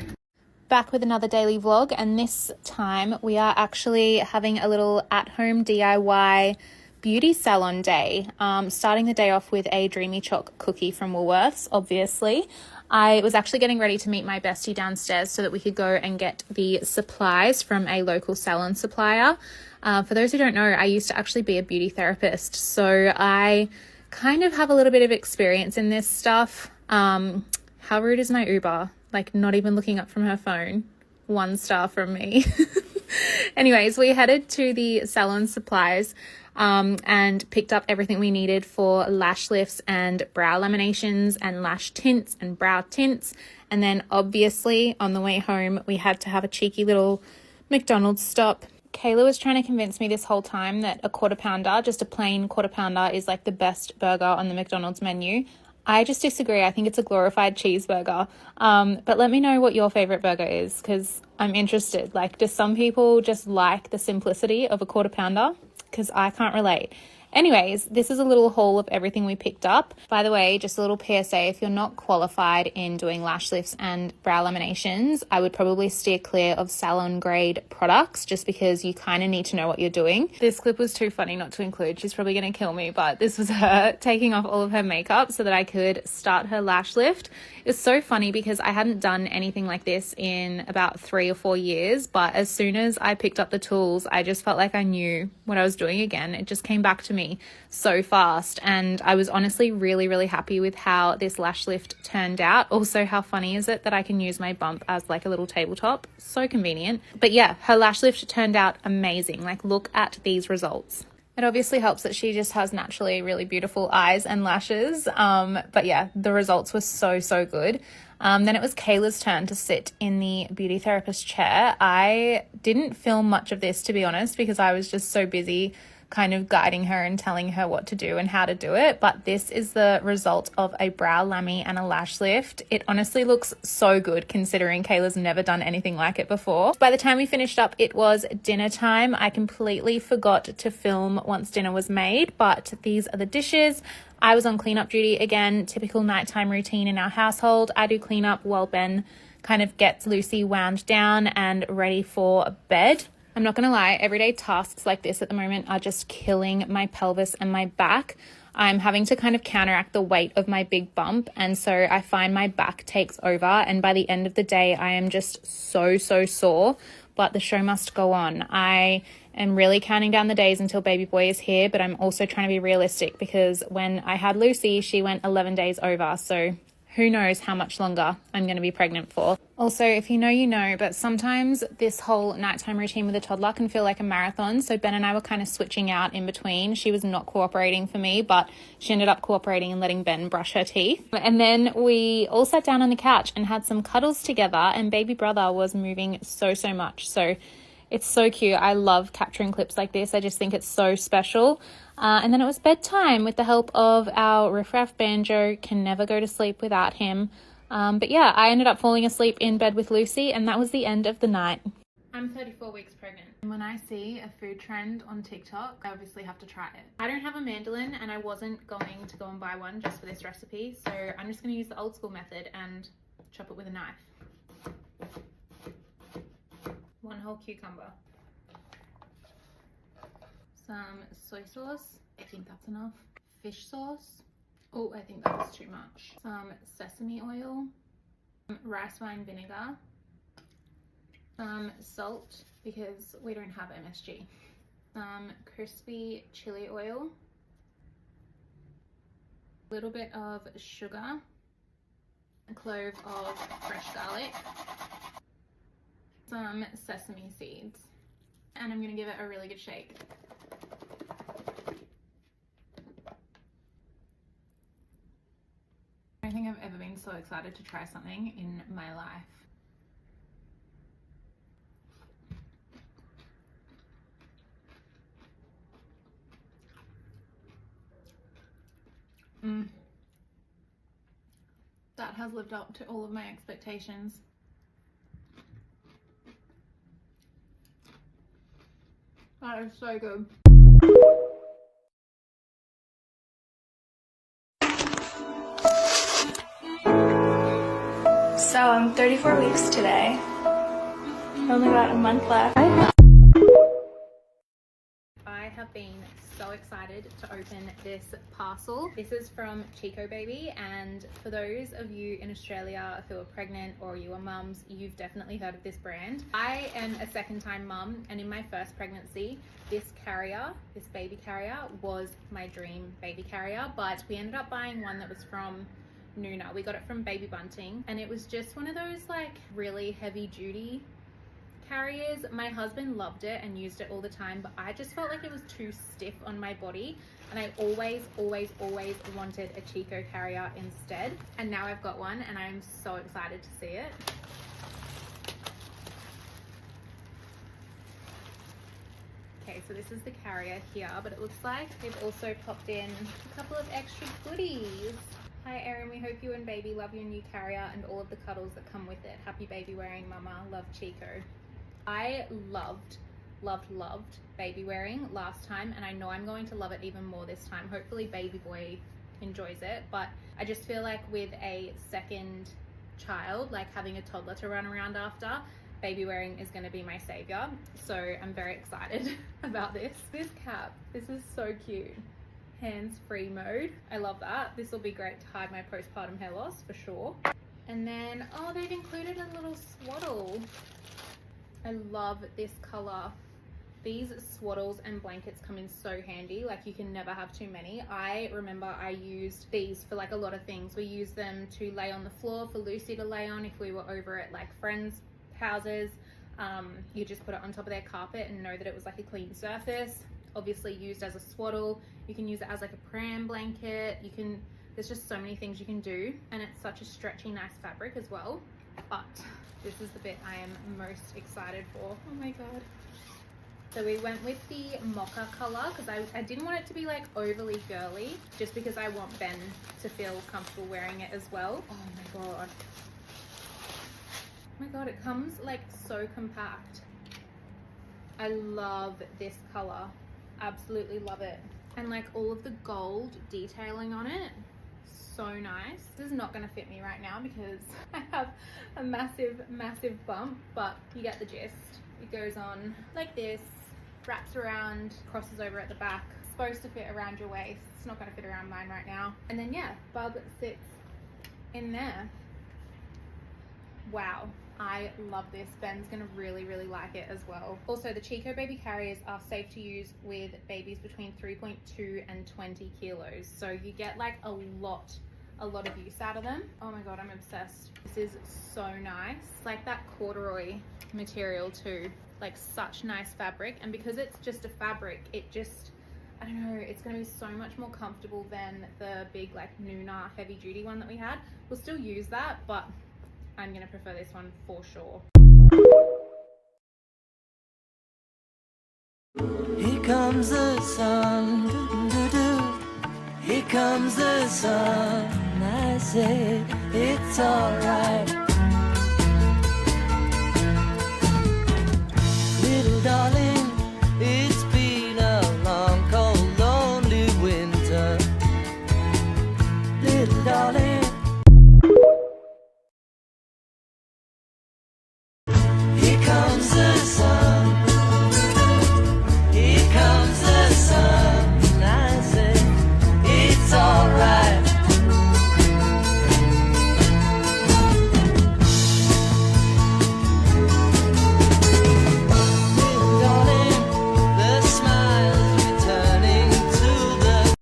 Back with another daily vlog, and this time we are actually having a little at-home DIY beauty salon day. Starting the day off with a Dreamy Choc cookie from Woolworths, obviously. I was actually getting ready to meet my bestie downstairs so that we could go and get the supplies from a local salon supplier. For those who don't know, I used to actually be a beauty therapist, so I kind of have a little bit of experience in this stuff. How rude is my Uber? Like, not even looking up from her phone. 1 star from me. Anyways, we headed to the salon supplies and picked up everything we needed for lash lifts and brow laminations and lash tints and brow tints. And then obviously on the way home, we had to have a cheeky little McDonald's stop. Kayla was trying to convince me this whole time that a quarter pounder, just a plain quarter pounder, is like the best burger on the McDonald's menu. I just disagree. I think it's a glorified cheeseburger. But let me know what your favorite burger is, because I'm interested. Like, do some people just like the simplicity of a quarter pounder? Because I can't relate. Anyways, this is a little haul of everything we picked up. By the way, just a little PSA, if you're not qualified in doing lash lifts and brow laminations, I would probably steer clear of salon grade products just because you kind of need to know what you're doing. This clip was too funny not to include. She's probably going to kill me, but this was her taking off all of her makeup so that I could start her lash lift. It's so funny because I hadn't done anything like this in about 3 or 4 years, but as soon as I picked up the tools, I just felt like I knew what I was doing again. It just came back to me so fast, and I was honestly really, really happy with how this lash lift turned out. Also, how funny is it that I can use my bump as like a little tabletop? So convenient. But yeah, her lash lift turned out amazing. Like, look at these results. It obviously helps that she just has naturally really beautiful eyes and lashes. But yeah, the results were so, so good. Then it was Kayla's turn to sit in the beauty therapist chair. I didn't film much of this, to be honest, because I was just so busy kind of guiding her and telling her what to do and how to do it. But this is the result of a brow lammy and a lash lift. It honestly looks so good considering Kayla's never done anything like it before. By the time we finished up, it was dinner time. I completely forgot to film once dinner was made, but these are the dishes. I was on cleanup duty again, typical nighttime routine in our household. I do cleanup while Ben kind of gets Lucy wound down and ready for bed. I'm not going to lie, everyday tasks like this at the moment are just killing my pelvis and my back. I'm having to kind of counteract the weight of my big bump, and so I find my back takes over, and by the end of the day, I am just so, so sore. but the show must go on. I am really counting down the days until baby boy is here, but I'm also trying to be realistic because when I had Lucy, she went 11 days over. So who knows how much longer I'm going to be pregnant for. Also, if you know, you know, but sometimes this whole nighttime routine with a toddler can feel like a marathon. So Ben and I were kind of switching out in between. She was not cooperating for me, but she ended up cooperating and letting Ben brush her teeth. And then we all sat down on the couch and had some cuddles together, and baby brother was moving so much. So it's so cute. I love capturing clips like this. I just think it's so special. And then it was bedtime with the help of our riffraff banjo. Can never go to sleep without him. But yeah, I ended up falling asleep in bed with Lucy, and that was the end of the night. I'm 34 weeks pregnant. When I see a food trend on TikTok, I obviously have to try it. I don't have a mandolin, and I wasn't going to go and buy one just for this recipe. So I'm just going to use the old school method and chop it with a knife. 1 whole cucumber. Some soy sauce. I think that's enough. Fish sauce. Oh, I think that was too much. Some sesame oil. Rice wine vinegar. Some salt because we don't have MSG. Some crispy chili oil. A little bit of sugar. A clove of fresh garlic. Some sesame seeds. And I'm going to give it a really good shake. I don't think I've ever been so excited to try something in my life. That has lived up to all of my expectations. That is so good. So I'm 34 weeks today. I only got a month left. I have been so excited to open this parcel. This is from Chico Baby, and for those of you in Australia who are pregnant or you are mums, you've definitely heard of this brand. I am a second-time mum, and in my first pregnancy, this carrier, this baby carrier, was my dream baby carrier, but we ended up buying one that was from Nuna. We got it from Baby Bunting, and it was just one of those like really heavy duty carriers. My husband loved it and used it all the time, but I just felt like it was too stiff on my body, and I always wanted a Chico carrier instead, and now I've got one and I'm so excited to see it. Okay, so this is the carrier here, but it looks like they've also popped in a couple of extra goodies. Hi Erin, we hope you and baby love your new carrier and all of the cuddles that come with it. Happy baby wearing mama, love Chico. I loved baby wearing last time, and I know I'm going to love it even more this time. Hopefully baby boy enjoys it, but I just feel like with a second child, like having a toddler to run around after, baby wearing is going to be my savior. So I'm very excited about this. This cap, this is so cute. Hands-free mode. I love that. This will be great to hide my postpartum hair loss for sure. And then, oh, they've included a little swaddle. I love this color. These swaddles and blankets come in so handy. Like, you can never have too many. I remember I used these for like a lot of things. We used them to lay on the floor for Lucy to lay on if we were over at like friends' houses. You just put it on top of their carpet and know that it was like a clean surface. Obviously used as a swaddle. You can use it as like a pram blanket. You can, there's just so many things you can do, and it's such a stretchy, nice fabric as well. But this is the bit I am most excited for. Oh my god. So we went with the mocha color because I didn't want it to be like overly girly, just because I want Ben to feel comfortable wearing it as well. Oh my god. Oh my god, it comes like so compact. I love this color. Absolutely love it. And like all of the gold detailing on it, so nice. This is not going to fit me right now because I have a massive bump, but you get the gist. It goes on like this, wraps around, crosses over at the back. It's supposed to fit around your waist. It's not going to fit around mine right now. And then yeah, bub sits in there. Wow. I love this. Ben's gonna really like it as well. Also, the Chico baby carriers are safe to use with babies between 3.2 and 20 kilos. So you get like a lot of use out of them. Oh my God, I'm obsessed. This is so nice. It's like that corduroy material too, like such nice fabric. And because it's just a fabric, it just, I don't know, it's gonna be so much more comfortable than the big like Nuna heavy duty one that we had. We'll still use that, but I'm gonna prefer this one for sure. Here comes the sun, doo-doo-doo. Here comes the sun. I say it's alright. Little darling, it's been a long, cold, lonely winter. Little darling. Here comes the sun. Here comes the sun. I say it's alright. Little darling, the smile's returning to the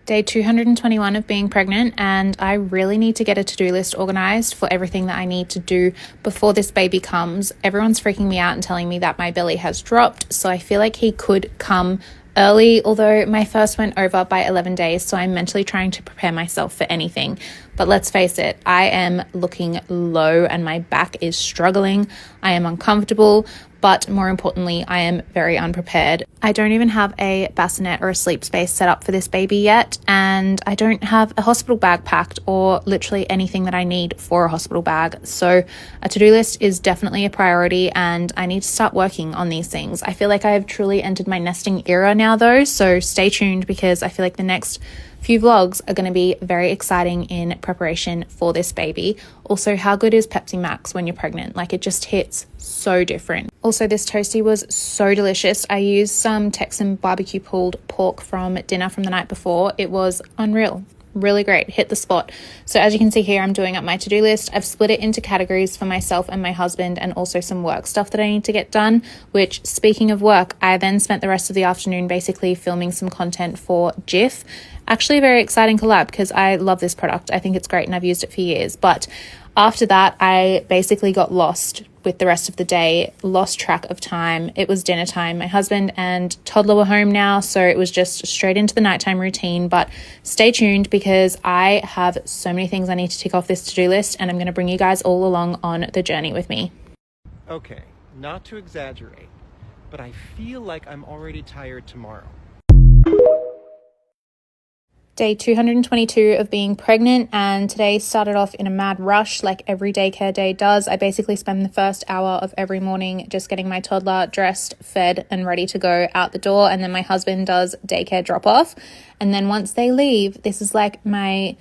Day 221 of being pregnant, and I really need to get a to-do list organized for everything that I need to do before this baby comes. Everyone's freaking me out and telling me that my belly has dropped, so I feel like he could come early, although my first went over by 11 days, so I'm mentally trying to prepare myself for anything. But let's face it, I am looking low and my back is struggling. I am uncomfortable, but more importantly, I am very unprepared. I don't even have a bassinet or a sleep space set up for this baby yet, and I don't have a hospital bag packed or literally anything that I need for a hospital bag. So a to-do list is definitely a priority, and I need to start working on these things. I feel like I have truly entered my nesting era now though, so stay tuned because I feel like the next few vlogs are going to be very exciting in preparation for this baby. Also, how good is Pepsi Max when you're pregnant? Like, it just hits so different. Also, this toasty was so delicious. I used some Texan barbecue pulled pork from dinner from the night before. It was unreal. Really great, hit the spot. So as you can see here, I'm doing up my to-do list. I've split it into categories for myself and my husband, and also some work stuff that I need to get done, which, speaking of work, I then spent the rest of the afternoon basically filming some content for Jif. Actually a very exciting collab because I love this product. I think it's great and I've used it for years. But after that, I basically got lost with the rest of the day, lost track of time. It was dinner time. My husband and toddler were home now, so it was just straight into the nighttime routine. But stay tuned because I have so many things I need to tick off this to-do list, and I'm going to bring you guys all along on the journey with me. Okay, not to exaggerate, but I feel like I'm already tired tomorrow. Day 222 of being pregnant, and today started off in a mad rush like every daycare day does. I basically spend the first hour of every morning just getting my toddler dressed, fed, and ready to go out the door, and then my husband does daycare drop off. And then once they leave, this is like my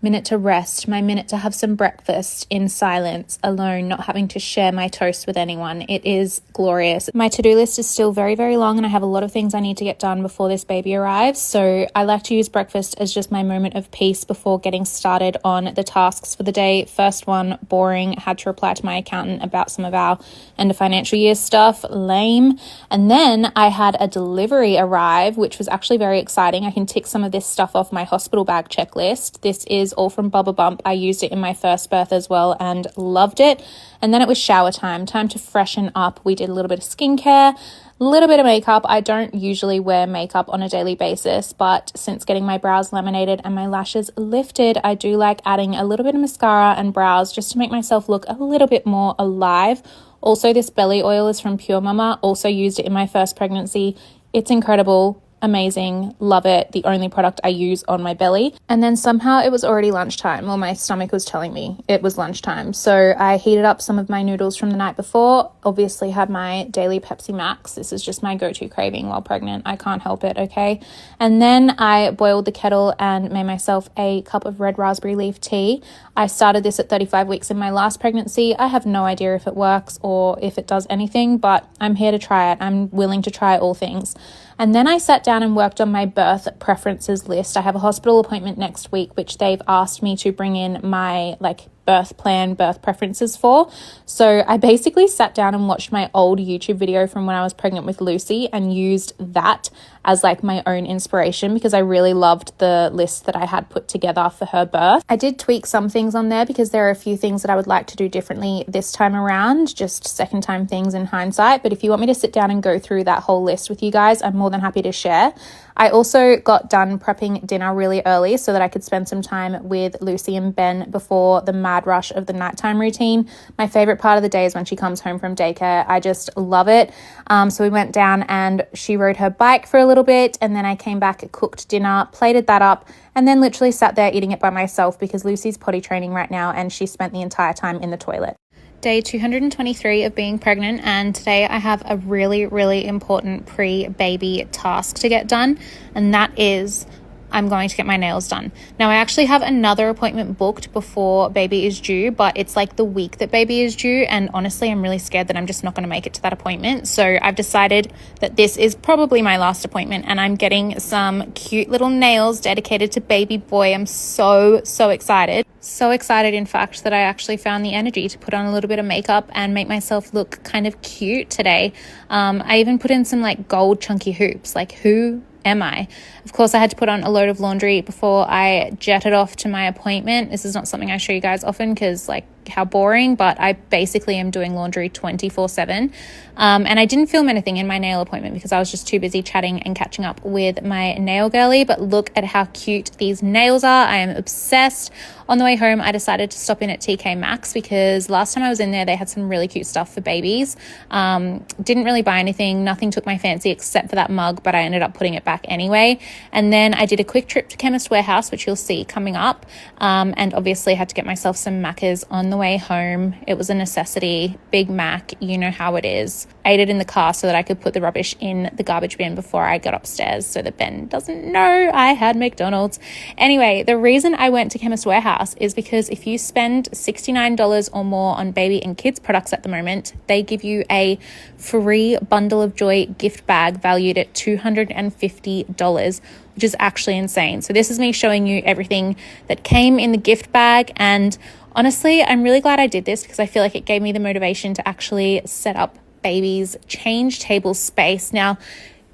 minute to rest, my minute to have some breakfast in silence, alone, not having to share my toast with anyone. It is glorious. My to-do list is still very, very long, and I have a lot of things I need to get done before this baby arrives. So I like to use breakfast as just my moment of peace before getting started on the tasks for the day. First one, boring. Had to reply to my accountant about some of our end of financial year stuff. Lame. And then I had a delivery arrive, which was actually very exciting. I can tick some of this stuff off my hospital bag checklist. This is all from Bubba Bump. I used it in my first birth as well and loved it. And then it was shower time to freshen up. We did a little bit of skincare, a little bit of makeup. I don't usually wear makeup on a daily basis, but since getting my brows laminated and my lashes lifted, I do like adding a little bit of mascara and brows just to make myself look a little bit more alive. Also, this belly oil is from Pure Mama. Also used it in my first pregnancy. It's incredible. Amazing, love it. The only product I use on my belly. And then somehow it was already lunchtime, or my stomach was telling me it was lunchtime. So I heated up some of my noodles from the night before, obviously had my daily Pepsi Max. This is just my go-to craving while pregnant. I can't help it, okay? And then I boiled the kettle and made myself a cup of red raspberry leaf tea. I started this at 35 weeks in my last pregnancy. I have no idea if it works or if it does anything, but I'm here to try it. I'm willing to try all things. And then I sat down and worked on my birth preferences list. I have a hospital appointment next week, which they've asked me to bring in my birth plan, birth preferences for. So I basically sat down and watched my old YouTube video from when I was pregnant with Lucy and used that as like my own inspiration because I really loved the list that I had put together for her birth. I did tweak some things on there because there are a few things that I would like to do differently this time around, just second time things in hindsight. But if you want me to sit down and go through that whole list with you guys, I'm more than happy to share. I also got done prepping dinner really early so that I could spend some time with Lucy and Ben before the mad rush of the nighttime routine. My favorite part of the day is when she comes home from daycare. I just love it. So we went down and she rode her bike for a little bit, and then I came back, cooked dinner, plated that up, and then literally sat there eating it by myself because Lucy's potty training right now and she spent the entire time in the toilet. Day 223 of being pregnant, and today I have a really, really important pre-baby task to get done, and that is I'm going to get my nails done. Now, I actually have another appointment booked before baby is due, but it's like the week that baby is due, and honestly, I'm really scared that I'm just not going to make it to that appointment. So I've decided that this is probably my last appointment, and I'm getting some cute little nails dedicated to baby boy. I'm so excited. So excited, in fact, that I actually found the energy to put on a little bit of makeup and make myself look kind of cute today. I even put in some like gold chunky hoops. Like, who am I? Of course, I had to put on a load of laundry before I jetted off to my appointment. This is not something I show you guys often because like how boring, but I basically am doing laundry 24/7. And I didn't film anything in my nail appointment because I was just too busy chatting and catching up with my nail girly. But look at how cute these nails are. I am obsessed. On the way home, I decided to stop in at TK Maxx because last time I was in there, they had some really cute stuff for babies. Didn't really buy anything. Nothing took my fancy except for that mug, but I ended up putting it back anyway. And then I did a quick trip to Chemist Warehouse, which you'll see coming up. And obviously had to get myself some Maccas on the way home. It was a necessity. Big Mac, you know how it is. I ate it in the car so that I could put the rubbish in the garbage bin before I got upstairs so that Ben doesn't know I had McDonald's. Anyway, the reason I went to Chemist Warehouse is because if you spend $69 or more on baby and kids products at the moment, they give you a free Bundle of Joy gift bag valued at $250, which is actually insane. So this is me showing you everything that came in the gift bag, and honestly, I'm really glad I did this because I feel like it gave me the motivation to actually set up baby's change table space. Now,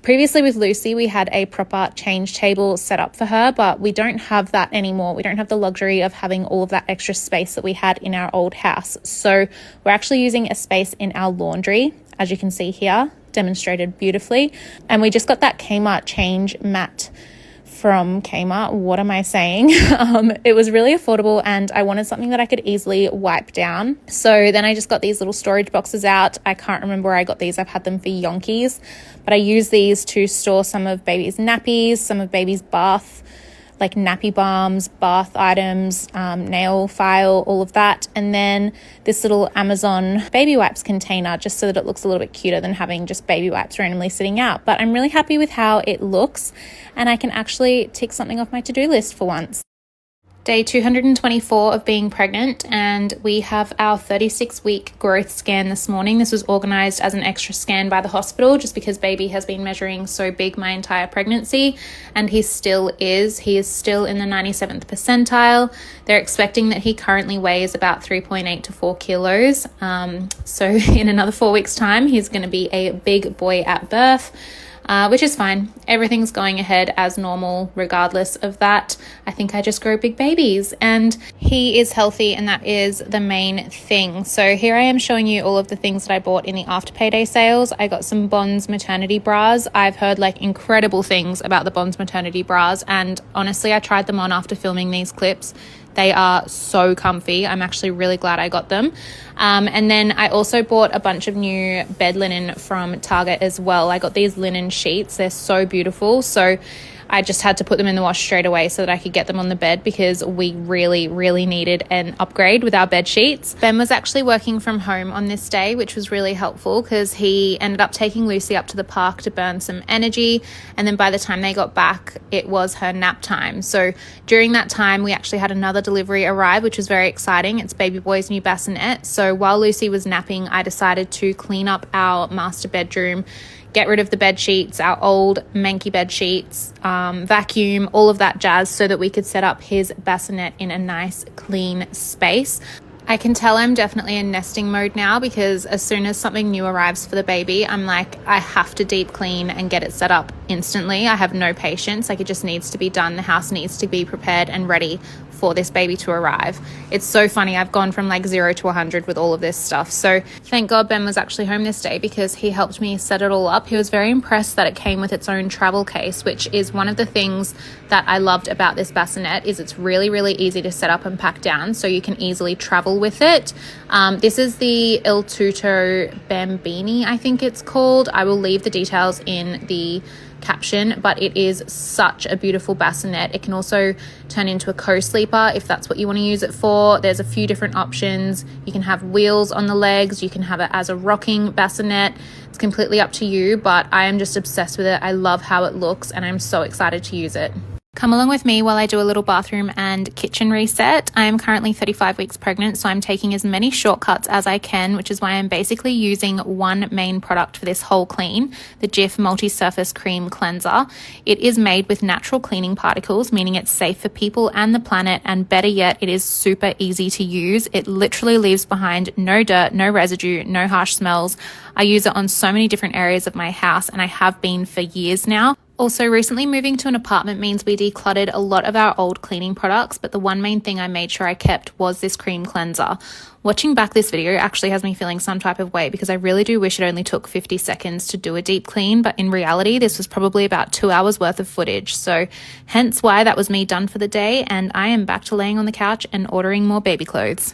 previously with Lucy, we had a proper change table set up for her, but we don't have that anymore. We don't have the luxury of having all of that extra space that we had in our old house. So we're actually using a space in our laundry, as you can see here, demonstrated beautifully. And we just got that Kmart change mat from Kmart. What am I saying? It was really affordable and I wanted something that I could easily wipe down. So then I just got these little storage boxes out. I can't remember where I got these. I've had them for yonkies, but I use these to store some of baby's nappies, some of baby's bath, like nappy balms, bath items, nail file, all of that. And then this little Amazon baby wipes container, just so that it looks a little bit cuter than having just baby wipes randomly sitting out. But I'm really happy with how it looks, and I can actually tick something off my to-do list for once. Day 224 of being pregnant, and we have our 36-week growth scan this morning. This was organised as an extra scan by the hospital just because baby has been measuring so big my entire pregnancy, and he still is. He is still in the 97th percentile. They're expecting that he currently weighs about 3.8 to 4 kilos. So in another 4 weeks' time, he's going to be a big boy at birth. Which is fine. Everything's going ahead as normal regardless of that. I think I just grow big babies, and he is healthy, and that is the main thing. So here I am showing you all of the things that I bought in the after payday sales. I got some Bonds maternity bras. I've heard like incredible things about the Bonds maternity bras, and honestly, I tried them on after filming these clips. They are so comfy. I'm actually really glad I got them. And then I also bought a bunch of new bed linen from Target as well. I got these linen sheets. They're so beautiful. So I just had to put them in the wash straight away so that I could get them on the bed because we really, really needed an upgrade with our bed sheets. Ben was actually working from home on this day, which was really helpful because he ended up taking Lucy up to the park to burn some energy. And then by the time they got back, it was her nap time. So during that time, we actually had another delivery arrive, which was very exciting. It's baby boy's new bassinet. So while Lucy was napping, I decided to clean up our master bedroom, get rid of the bed sheets, our old manky bed sheets, vacuum, all of that jazz, so that we could set up his bassinet in a nice clean space. I can tell I'm definitely in nesting mode now, because as soon as something new arrives for the baby, I'm like, I have to deep clean and get it set up instantly. I have no patience. Like, it just needs to be done. The house needs to be prepared and ready for this baby to arrive. It's so funny. I've gone from like 0 to 100 with all of this stuff. So thank God Ben was actually home this day, because he helped me set it all up. He was very impressed that it came with its own travel case, which is one of the things that I loved about this bassinet, is it's really, really easy to set up and pack down, so you can easily travel with it. This is the Il Tutto Bambini, I think it's called. I will leave the details in the caption, but it is such a beautiful bassinet. It can also turn into a co-sleeper if that's what you want to use it for. There's a few different options. You can have wheels on the legs. You can have it as a rocking bassinet. It's completely up to you, but I am just obsessed with it. I love how it looks, and I'm so excited to use it. Come along with me while I do a little bathroom and kitchen reset. I am currently 35 weeks pregnant, so I'm taking as many shortcuts as I can, which is why I'm basically using one main product for this whole clean, the Jif Multi-Surface Cream Cleanser. It is made with natural cleaning particles, meaning it's safe for people and the planet, and better yet, it is super easy to use. It literally leaves behind no dirt, no residue, no harsh smells. I use it on so many different areas of my house, and I have been for years now. Also, recently moving to an apartment means we decluttered a lot of our old cleaning products, but the one main thing I made sure I kept was this cream cleanser. Watching back this video actually has me feeling some type of way, because I really do wish it only took 50 seconds to do a deep clean, but in reality, this was probably about 2 hours worth of footage. So hence why that was me done for the day, and I am back to laying on the couch and ordering more baby clothes.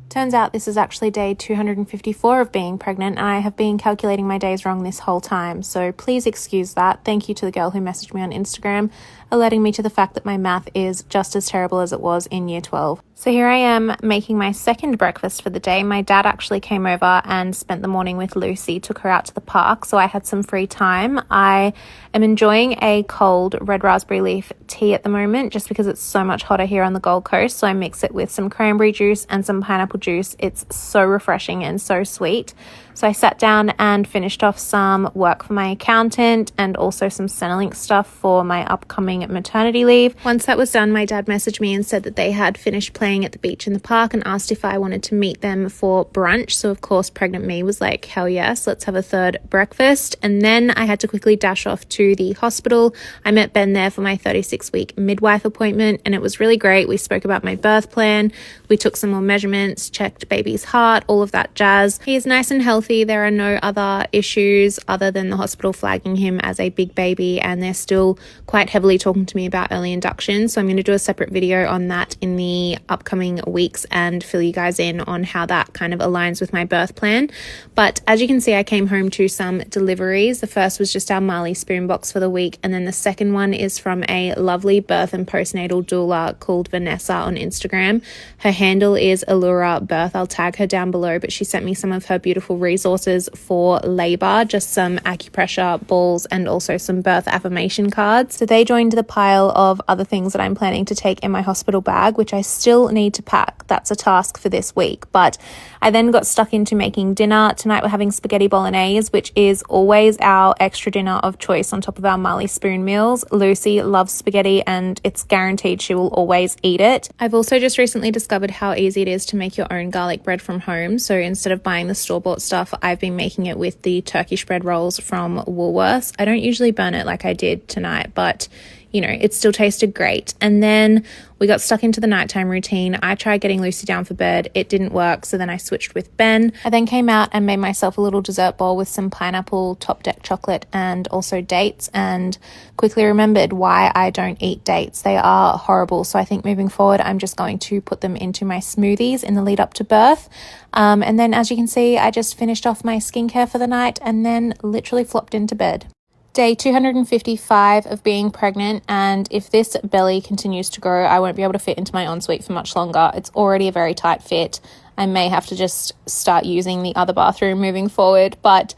Turns out this is actually day 254 of being pregnant, and I have been calculating my days wrong this whole time, so please excuse that. Thank you to the girl who messaged me on Instagram, alerting me to the fact that my math is just as terrible as it was in year 12. So here I am making my second breakfast for the day. My dad actually came over and spent the morning with Lucy, took her out to the park, so I had some free time. I am enjoying a cold red raspberry leaf tea at the moment, just because it's so much hotter here on the Gold Coast, so I mix it with some cranberry juice and some pineapple juice. It's so refreshing and so sweet. So I sat down and finished off some work for my accountant, and also some Centrelink stuff for my upcoming maternity leave. Once that was done, my dad messaged me and said that they had finished playing at the beach in the park, and asked if I wanted to meet them for brunch. So of course, pregnant me was like, hell yes, let's have a third breakfast. And then I had to quickly dash off to the hospital. I met Ben there for my 36-week midwife appointment, and it was really great. We spoke about my birth plan. We took some more measurements, checked baby's heart, all of that jazz. He is nice and healthy. There are no other issues other than the hospital flagging him as a big baby, and they're still quite heavily talking to me about early induction. So I'm going to do a separate video on that in the upcoming weeks and fill you guys in on how that kind of aligns with my birth plan. But as you can see, I came home to some deliveries. The first was just our Marley spoon box for the week, and then the second one is from a lovely birth and postnatal doula called Vanessa on Instagram. Her handle is Allura Birth. I'll tag her down below, but she sent me some of her beautiful resources for labor, just some acupressure balls and also some birth affirmation cards. So they joined the pile of other things that I'm planning to take in my hospital bag, which I still need to pack. That's a task for this week. But I then got stuck into making dinner. Tonight we're having spaghetti bolognese, which is always our extra dinner of choice on top of our Marley spoon meals. Lucy loves spaghetti, and it's guaranteed she will always eat it. I've also just recently discovered how easy it is to make your own garlic bread from home. So instead of buying the store-bought stuff, I've been making it with the Turkish bread rolls from Woolworths. I don't usually burn it like I did tonight, but you know, it still tasted great. And then we got stuck into the nighttime routine. I tried getting Lucy down for bed. It didn't work, so then I switched with Ben. I then came out and made myself a little dessert bowl with some pineapple, top deck chocolate, and also dates, and quickly remembered why I don't eat dates. They are horrible, so I think moving forward, I'm just going to put them into my smoothies in the lead up to birth. And then, as you can see, I just finished off my skincare for the night and then literally flopped into bed. Day 255 of being pregnant, and if this belly continues to grow, I won't be able to fit into my ensuite for much longer. It's already a very tight fit. I may have to just start using the other bathroom moving forward, but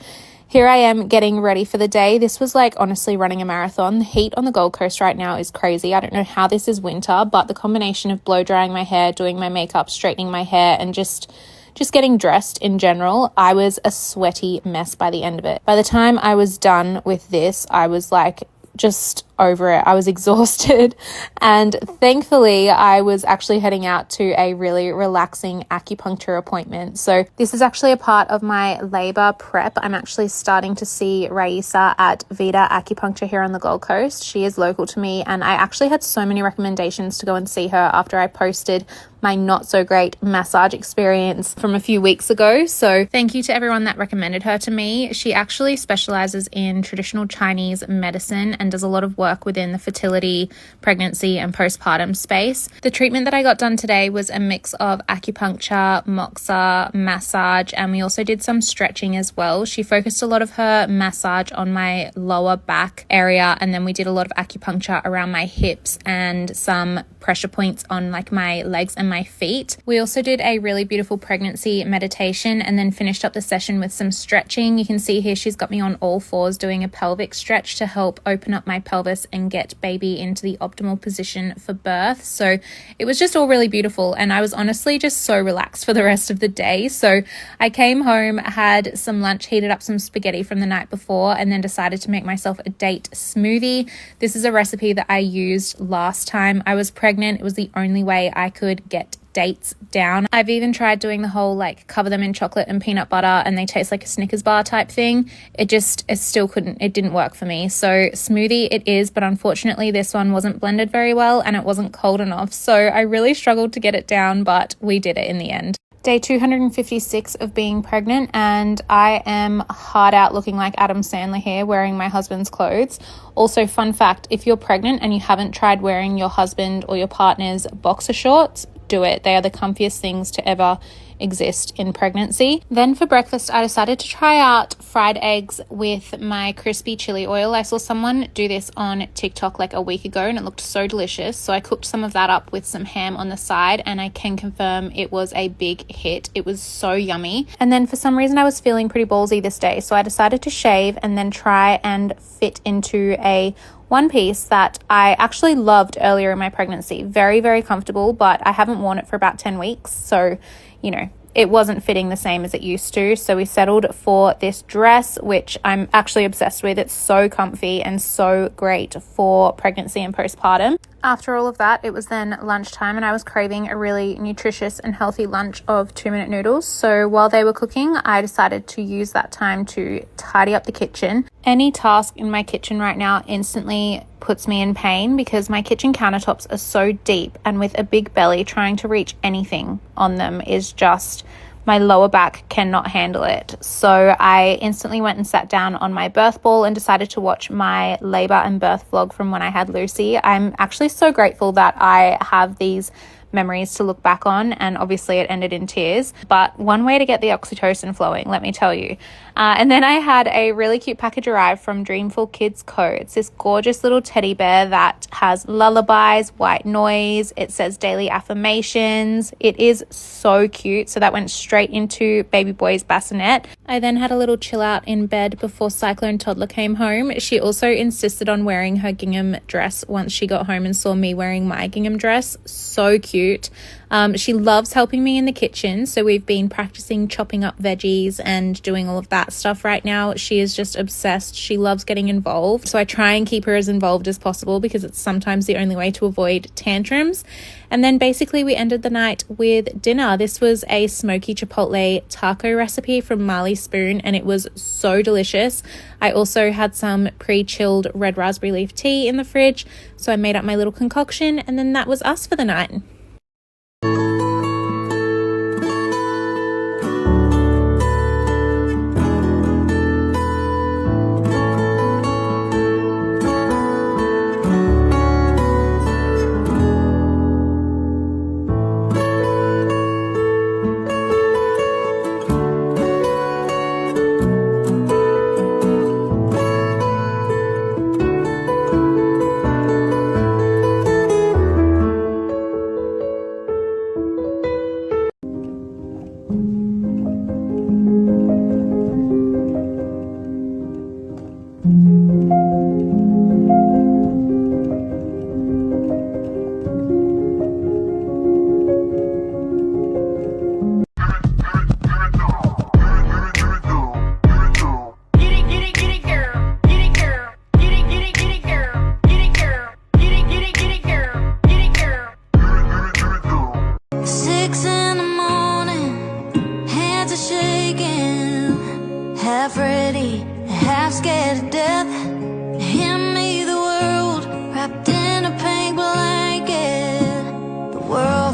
Here I am getting ready for the day. This was like honestly running a marathon. The heat on the Gold Coast right now is crazy. I don't know how this is winter, but the combination of blow drying my hair, doing my makeup, straightening my hair, and just getting dressed in general, I was a sweaty mess by the end of it. By the time I was done with this, I was like just over it. I was exhausted, and thankfully I was actually heading out to a really relaxing acupuncture appointment. So this is actually a part of my labor prep. I'm actually starting to see Raisa at Vita Acupuncture here on the Gold Coast. She is local to me, and I actually had so many recommendations to go and see her after I posted my not so great massage experience from a few weeks ago. So thank you to everyone that recommended her to me. She actually specializes in traditional Chinese medicine and does a lot of work within the fertility, pregnancy, and postpartum space. The treatment that I got done today was a mix of acupuncture, moxa, massage, and we also did some stretching as well. She focused a lot of her massage on my lower back area, and then we did a lot of acupuncture around my hips and some pressure points on like my legs and my feet. We also did a really beautiful pregnancy meditation and then finished up the session with some stretching. You can see here she's got me on all fours doing a pelvic stretch to help open up my pelvis and get baby into the optimal position for birth. So it was just all really beautiful, and I was honestly just so relaxed for the rest of the day. So I came home, had some lunch, heated up some spaghetti from the night before, and then decided to make myself a date smoothie. This is a recipe that I used last time I was pregnant. It was the only way I could get dates down. I've even tried doing the whole like cover them in chocolate and peanut butter and they taste like a Snickers bar type thing. It didn't work for me. So smoothie it is, but unfortunately this one wasn't blended very well and it wasn't cold enough. So I really struggled to get it down, but we did it in the end. Day 256 of being pregnant, and I am hard out looking like Adam Sandler here wearing my husband's clothes. Also, fun fact, if you're pregnant and you haven't tried wearing your husband or your partner's boxer shorts, do it. They are the comfiest things to ever exist in pregnancy. Then for breakfast, I decided to try out fried eggs with my crispy chili oil. I saw someone do this on TikTok like a week ago and it looked so delicious. So I cooked some of that up with some ham on the side, and I can confirm it was a big hit. It was so yummy. And then for some reason I was feeling pretty ballsy this day, so I decided to shave and then try and fit into a one piece that I actually loved earlier in my pregnancy. Very, very comfortable, but I haven't worn it for about 10 weeks. So, you know, it wasn't fitting the same as it used to. So we settled for this dress, which I'm actually obsessed with. It's so comfy and so great for pregnancy and postpartum. After all of that, it was then lunchtime and I was craving a really nutritious and healthy lunch of 2-minute noodles. So while they were cooking, I decided to use that time to tidy up the kitchen. Any task in my kitchen right now instantly puts me in pain because my kitchen countertops are so deep, and with a big belly, trying to reach anything on them is just, my lower back cannot handle it. So I instantly went and sat down on my birth ball and decided to watch my labor and birth vlog from when I had Lucy. I'm actually so grateful that I have these memories to look back on, and obviously it ended in tears, but one way to get the oxytocin flowing, let me tell you. And then I had a really cute package arrive from Dreamful Kids Co. It's this gorgeous little teddy bear that has lullabies, white noise, it says daily affirmations. It is so cute. So that went straight into baby boy's bassinet. I then had a little chill out in bed before Cyclone Toddler came home. She also insisted on wearing her gingham dress once she got home and saw me wearing my gingham dress. So cute. She loves helping me in the kitchen, so we've been practicing chopping up veggies and doing all of that stuff right now. She is just obsessed. She loves getting involved, so I try and keep her as involved as possible because it's sometimes the only way to avoid tantrums. And then basically we ended the night with dinner. This was a smoky chipotle taco recipe from Marley Spoon, and it was so delicious. I also had some pre-chilled red raspberry leaf tea in the fridge, so I made up my little concoction, and then that was us for the night.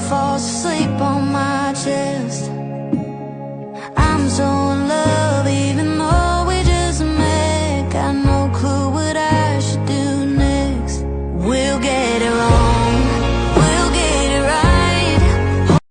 falls asleep on my chest. I'm so